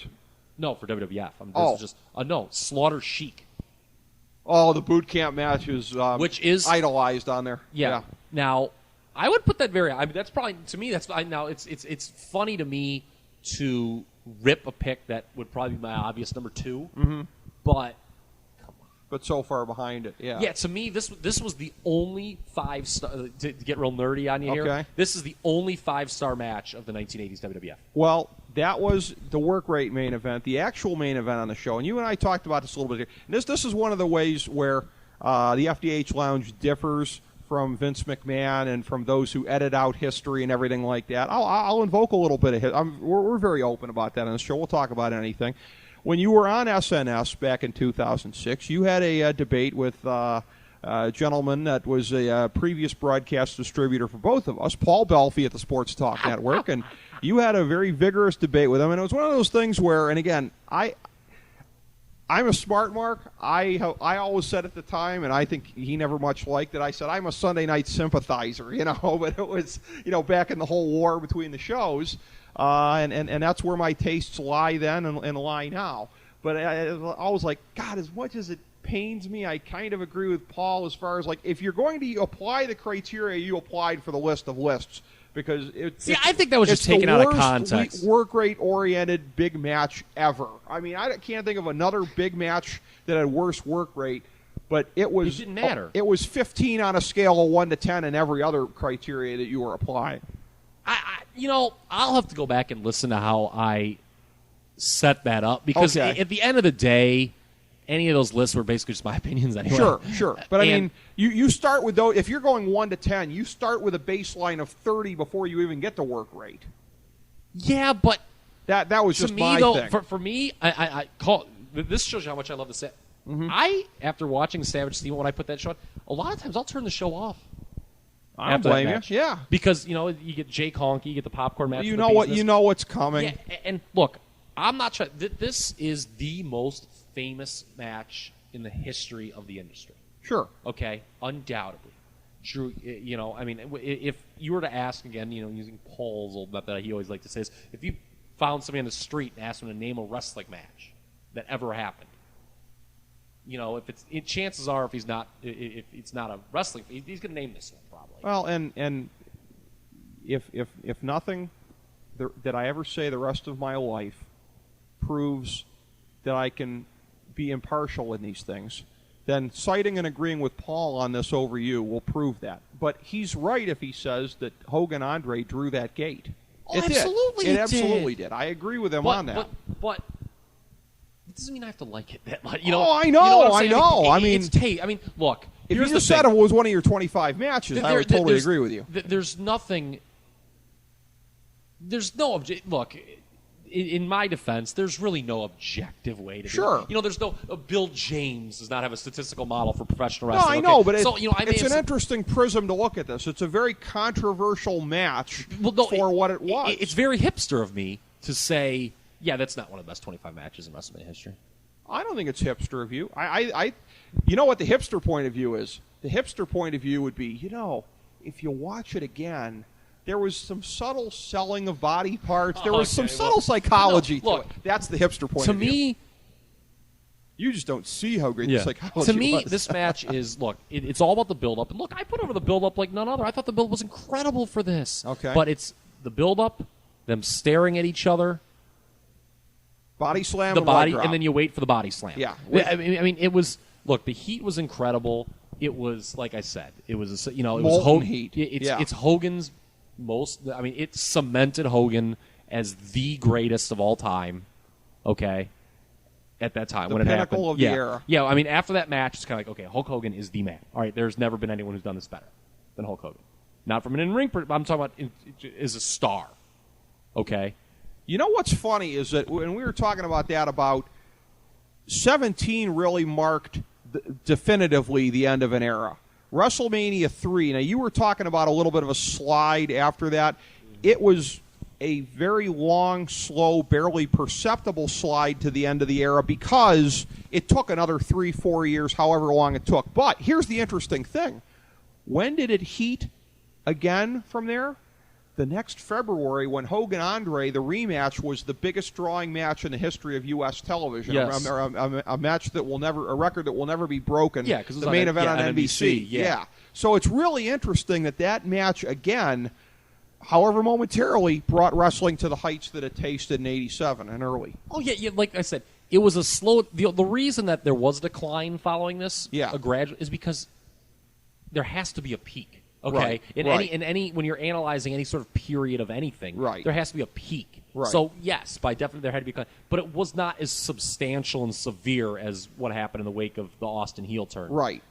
No, for WWF. This is just no Slaughter Sheik. Oh, the boot camp match is which is idolized on there. Yeah. Now, I would put that that's probably, to me, now it's funny to me to rip a pick that would probably be my obvious number 2, but but so far behind it. Yeah, to me, this was the only 5-star, to get real nerdy on you here, this is the only 5-star match of the 1980s WWF. Well, that was the work rate main event, the actual main event on the show. And you and I talked about this a little bit here. And this is one of the ways where the FDH Lounge differs from Vince McMahon and from those who edit out history and everything like that. I'll invoke a little bit of history. We're very open about that on the show. We'll talk about anything. When you were on SNS back in 2006, you had a debate with a gentleman that was a previous broadcast distributor for both of us, Paul Belfi at the Sports Talk Network, and you had a very vigorous debate with him. And it was one of those things where, and again, I'm a smart mark. I always said at the time, and I think he never much liked it, I said I'm a Sunday night sympathizer, but it was, back in the whole war between the shows. And that's where my tastes lie then and lie now. But I was like, God, as much as it pains me, I kind of agree with Paul as far as, like, if you're going to apply the criteria you applied for the list of lists, because I think that was just taken out of context. Work rate oriented big match ever. I mean, I can't think of another big match that had worse work rate, but it didn't matter. It was 15 on a scale of 1 to 10 in every other criteria that you were applying. I'll have to go back and listen to how I set that up, because at the end of the day, any of those lists were basically just my opinions anyway. Sure. But I mean, you start with those. If you're going 1 to 10, you start with a baseline of 30 before you even get to work rate. Yeah, but that was just my thing. For me, I call this shows you how much I love the set. After watching Savage Steamboat, when I put that show on, a lot of times I'll turn the show off. I don't blame you. Yeah, because you get Jake Honky, you get the popcorn match. You know what's coming. Yeah, and look, I'm not trying. This is the most famous match in the history of the industry. Sure. Okay, undoubtedly. Drew, if you were to ask again, using Paul's old method that he always liked to say is, if you found somebody on the street and asked them to name a wrestling match that ever happened, chances are if it's not a wrestling, he's going to name this one probably. Well, and if nothing that I ever say the rest of my life proves that I can be impartial in these things, then citing and agreeing with Paul on this over you will prove that. But he's right if he says that Hogan Andre drew that gate. It absolutely did. I agree with him on that. But it doesn't mean I have to like it that much. I know. I mean, it's tape. I mean, look. If you just said it was one of your 25 matches, I would totally agree with you. There's nothing. There's no look. In my defense, there's really no objective way to do it. There's no Bill James does not have a statistical model for professional wrestling. No, I know, but it's an interesting prism to look at this. It's a very controversial match for what it was. It's very hipster of me to say, yeah, that's not one of the best 25 matches in WrestleMania history. I don't think it's hipster of you. You know what the hipster point of view is? The hipster point of view would be, if you watch it again, there was some subtle selling of body parts. There was some Okay, subtle psychology to look, it. That's the hipster point To of view. me, You just don't see how great the psychology to me, was. this match is, look, it's all about the build-up. And look, I put over the build-up like none other. I thought the build was incredible for this. Okay. But it's the build-up, them staring at each other, body slam, the and body, leg drop. and then you wait for the body slam. Yeah. I mean, it was, look, the heat was incredible. It was, like I said, it was, it was Molten Hogan. heat. It's Hogan's it cemented Hogan as the greatest of all time, okay, at that time The when it happened. pinnacle of the era. Yeah, I mean, after that match, it's kind of like, okay, Hulk Hogan is the man. All right, there's never been anyone who's done this better than Hulk Hogan. Not from an in-ring, I'm talking about as a star, okay? You know what's funny is that when we were talking about that, about 17 really marked definitively the end of an era. WrestleMania 3, now you were talking about a little bit of a slide after that. It was a very long, slow, barely perceptible slide to the end of the era because it took another 3-4 years, however long it took. But here's the interesting thing. When did it heat again from there? The next February, when Hogan-Andre, the rematch, was the biggest drawing match in the history of U.S. television. Yes. A match that will never, a record that will never be broken. Yeah, because the main event on NBC. Yeah. So it's really interesting that match again, however momentarily, brought wrestling to the heights that it tasted in '87 and early. Oh, yeah, like I said, it was a slow. The reason that there was a decline following this, Yeah. a gradual, is because there has to be a peak. Okay, Right, in right. any when you're analyzing any sort of period of anything, Right. there has to be a peak. Right. So yes, by definition there had to be, but it was not as substantial and severe as what happened in the wake of the Austin heel turn. Right.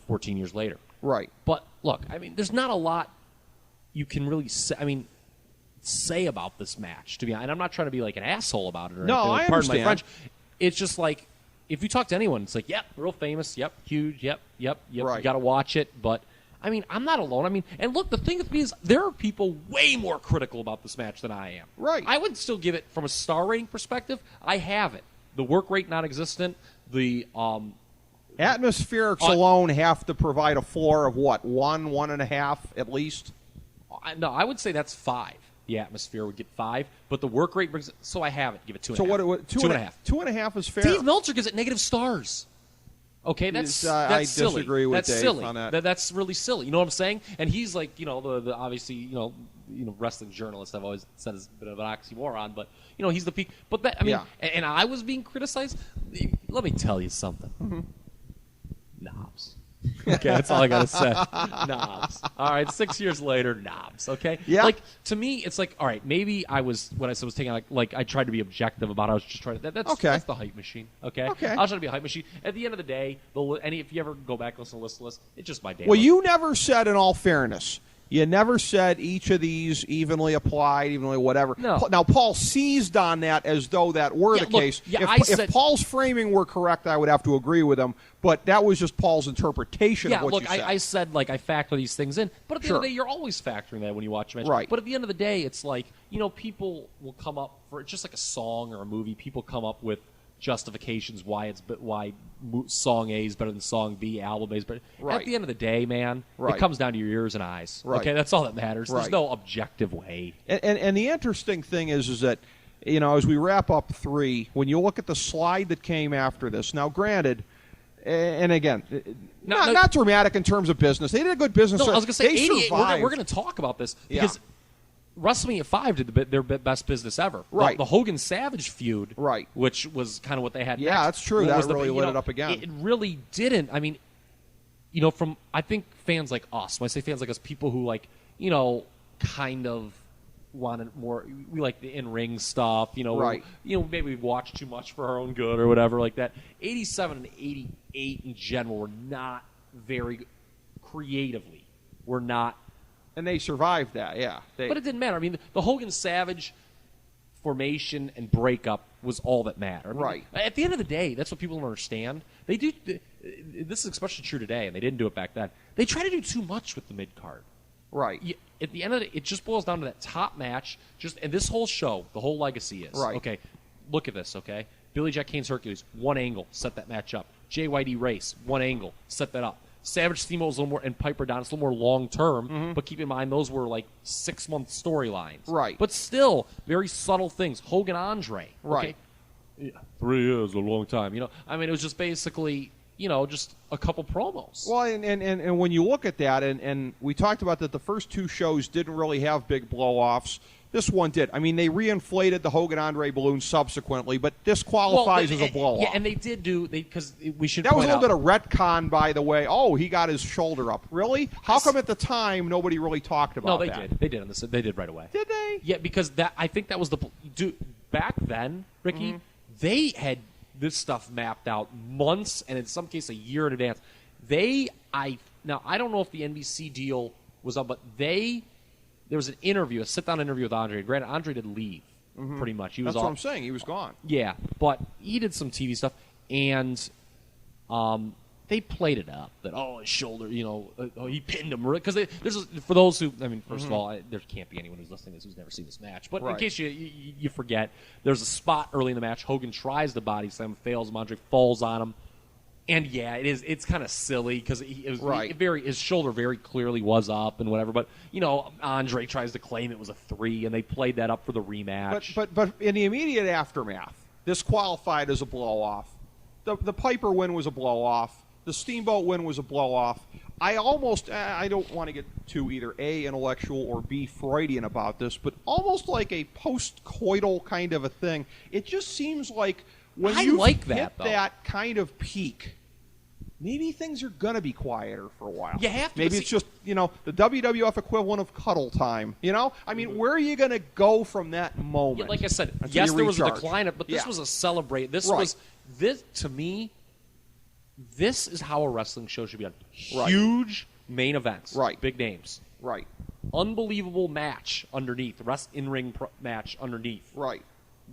14 years later. Right. But look, I mean, there's not a lot you can really say about this match, to be honest. And I'm not trying to be like an asshole about it or No, anything. Like, I pardon my understand. French. It's just like, if you talk to anyone, it's like, yep, real famous, yep, huge, yep, Right. you got to watch it. But I mean, I'm not alone. I mean, and look, the thing with me is there are people way more critical about this match than I am. Right. I would still give it, from a star rating perspective, I have it. The work rate non-existent. The Atmospherics alone have to provide a floor of what, 1.5 at least? no, I would say that's 5. The atmosphere would get 5, but the work rate brings it. So I have it. Give it 2.5. So what? 2.5. 2.5 is fair. Dave Meltzer gives it negative stars. Okay, that's I silly. disagree with that's Dave silly. on that. That's really silly. You know what I'm saying? And he's like, the obviously, wrestling journalist. I've always said is a bit of an oxymoron, but he's the peak. But that, I mean, Yeah. and I was being criticized. Let me tell you something. Mm-hmm. Knobs. Okay, that's all I gotta say. Knobs. All right, 6 years later, knobs. Okay. Yeah. Like, to me, it's like, all right, maybe I was, when I said was taking, like I tried to be objective about it. I was just trying to. That's Okay. That's the hype machine. Okay. Okay. I was trying to be a hype machine. At the end of the day, if you ever go back and listen to list, it's just my day. Well, you never said, in all fairness, you never said each of these evenly applied, evenly whatever. No. Now, Paul seized on that as though that were Yeah, the look, case. yeah, If Paul's framing were correct, I would have to agree with him. But that was just Paul's interpretation of what look, you said. I said, like, I factor these things in. But at the end of the Sure. day, you're always factoring that when you watch a match. Right. But at the end of the day, it's like, people will come up for, just like a song or a movie, people come up with justifications why song A is better than song B, album A is better. Right. At the end of the day, man, Right. it comes down to your ears and eyes. Right. Okay, that's all that matters. Right. There's no objective way. And the interesting thing is that, as we wrap up 3, when you look at the slide that came after this, now granted, and again, not dramatic in terms of business. They did a good business. No, I was going to say, they 88, survived. we're going to talk about this Yeah. because WrestleMania 5 did their best business ever. Right. The Hogan-Savage feud, Right. which was kind of what they had Yeah, next. that's true. What That was really lit it up again. It really didn't. I mean, I think fans like us, when I say fans like us, people who kind of wanted more, we like the in-ring stuff, Right. maybe we've watched too much for our own good or whatever like that. 87 and 88 in general were not very creatively. Were not. And they survived that, yeah. But it didn't matter. I mean, the Hogan-Savage formation and breakup was all that mattered. I mean, Right. At the end of the day, that's what people don't understand. They do. This is especially true today, and they didn't do it back then. They try to do too much with the mid-card. Right. At the end of it just boils down to that top match. And this whole show, the whole legacy is, Right. okay, look at this, okay? Billy Jack Kane's Hercules, one angle, set that match up. JYD Race, one angle, set that up. Savage Steamboat was a little more, and Piper Adonis a little more long term. But keep in mind, those were like 6-month storylines. Right. But still, very subtle things. Hogan Andre. Right. Okay? Yeah, 3 years, a long time. I mean, it was just basically, just a couple promos. Well, and when you look at that, and we talked about that the first 2 shows didn't really have big blow-offs. This one did. I mean, they reinflated the Hogan Andre balloon subsequently, but this qualifies as a blow-off. Yeah, and they did because we should That was point a little out, bit of retcon, by the way. Oh, he got his shoulder up. Really? How come at the time nobody really talked about that? No, they did. They did on this. They did right away. Did they? Yeah, because I think that was back then, Ricky, they had this stuff mapped out months and in some case a year in advance. Now, I don't know if the NBC deal was up, but there was an interview, a sit-down interview with Andre. Granted, Andre did leave, pretty much. That's what I'm saying. He was gone. Yeah, but he did some TV stuff, and they played it up that, his shoulder, he pinned him. Because for those who, first of all, there can't be anyone who's listening to this who's never seen this match. But in case you forget, there's a spot early in the match. Hogan tries the body slam, fails. Andre falls on him. And yeah, it's kind of silly because his shoulder very clearly was up and whatever. But Andre tries to claim it was a 3, and they played that up for the rematch. But in the immediate aftermath, this qualified as a blow-off. The Piper win was a blow-off. The Steamboat win was a blow-off. I don't want to get too either A, intellectual, or B, Freudian about this, but almost like a post-coital kind of a thing. It just seems like when you hit that kind of peak, maybe things are going to be quieter for a while. You have to. Maybe it's just, the WWF equivalent of cuddle time. I mean, where are you going to go from that moment? Yeah, like I said, yes, there was a decline, but this was a celebrate. To me, this is how a wrestling show should be done. Huge main events. Right. Big names. Right. Unbelievable match underneath. In-ring match underneath. Right.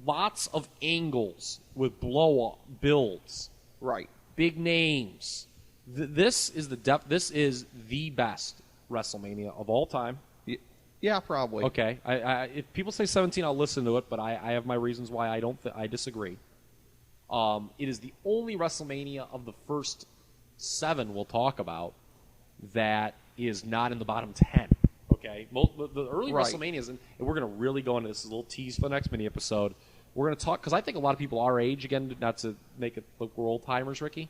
Lots of angles with blow-up builds. Right. Big names. This is the best WrestleMania of all time. Yeah, probably. Okay. If people say 17, I'll listen to it, but I have my reasons why I disagree. It is the only WrestleMania of the first 7 we'll talk about that is not in the bottom 10. Okay, the early WrestleManias, and we're going to really go into this, a little tease for the next mini episode. We're going to talk, because I think a lot of people our age, again, not to make it look we're old timers, Ricky.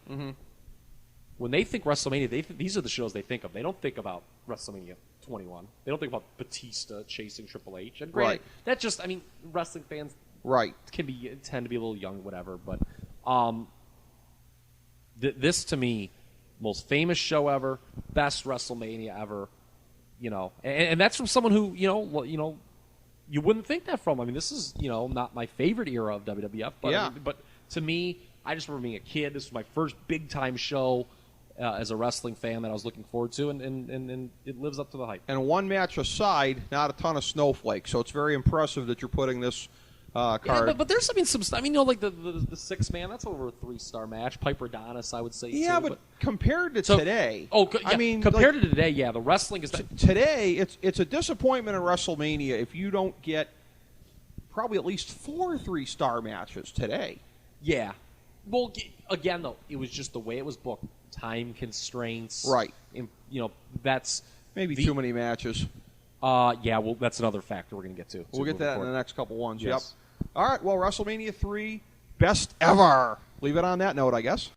When they think WrestleMania, these are the shows they think of. They don't think about WrestleMania 21. They don't think about Batista chasing Triple H. And granted, that just, wrestling fans tend to be a little young, whatever. But this, to me, most famous show ever, best WrestleMania ever. And that's from someone who, you wouldn't think that from. This is, not my favorite era of WWF. But, but to me, I just remember being a kid. This was my first big-time show as a wrestling fan that I was looking forward to, and it lives up to the hype. And one match aside, not a ton of snowflakes. So it's very impressive that you're putting this card. Yeah, but there's some stuff. Like the 6-man, that's over a 3-star match. Piper Adonis, I would say. Yeah, too, but compared to today, compared to today, the wrestling is today. It's a disappointment in WrestleMania if you don't get probably at least 4 3-star matches today. Yeah. Well, again though, it was just the way it was booked. Time constraints. Right. And, that's maybe too many matches. Yeah, well, that's another factor we're going to get to. We'll get that in the next couple ones. Yes. Yep. All right, well, WrestleMania 3, best ever. Leave it on that note, I guess.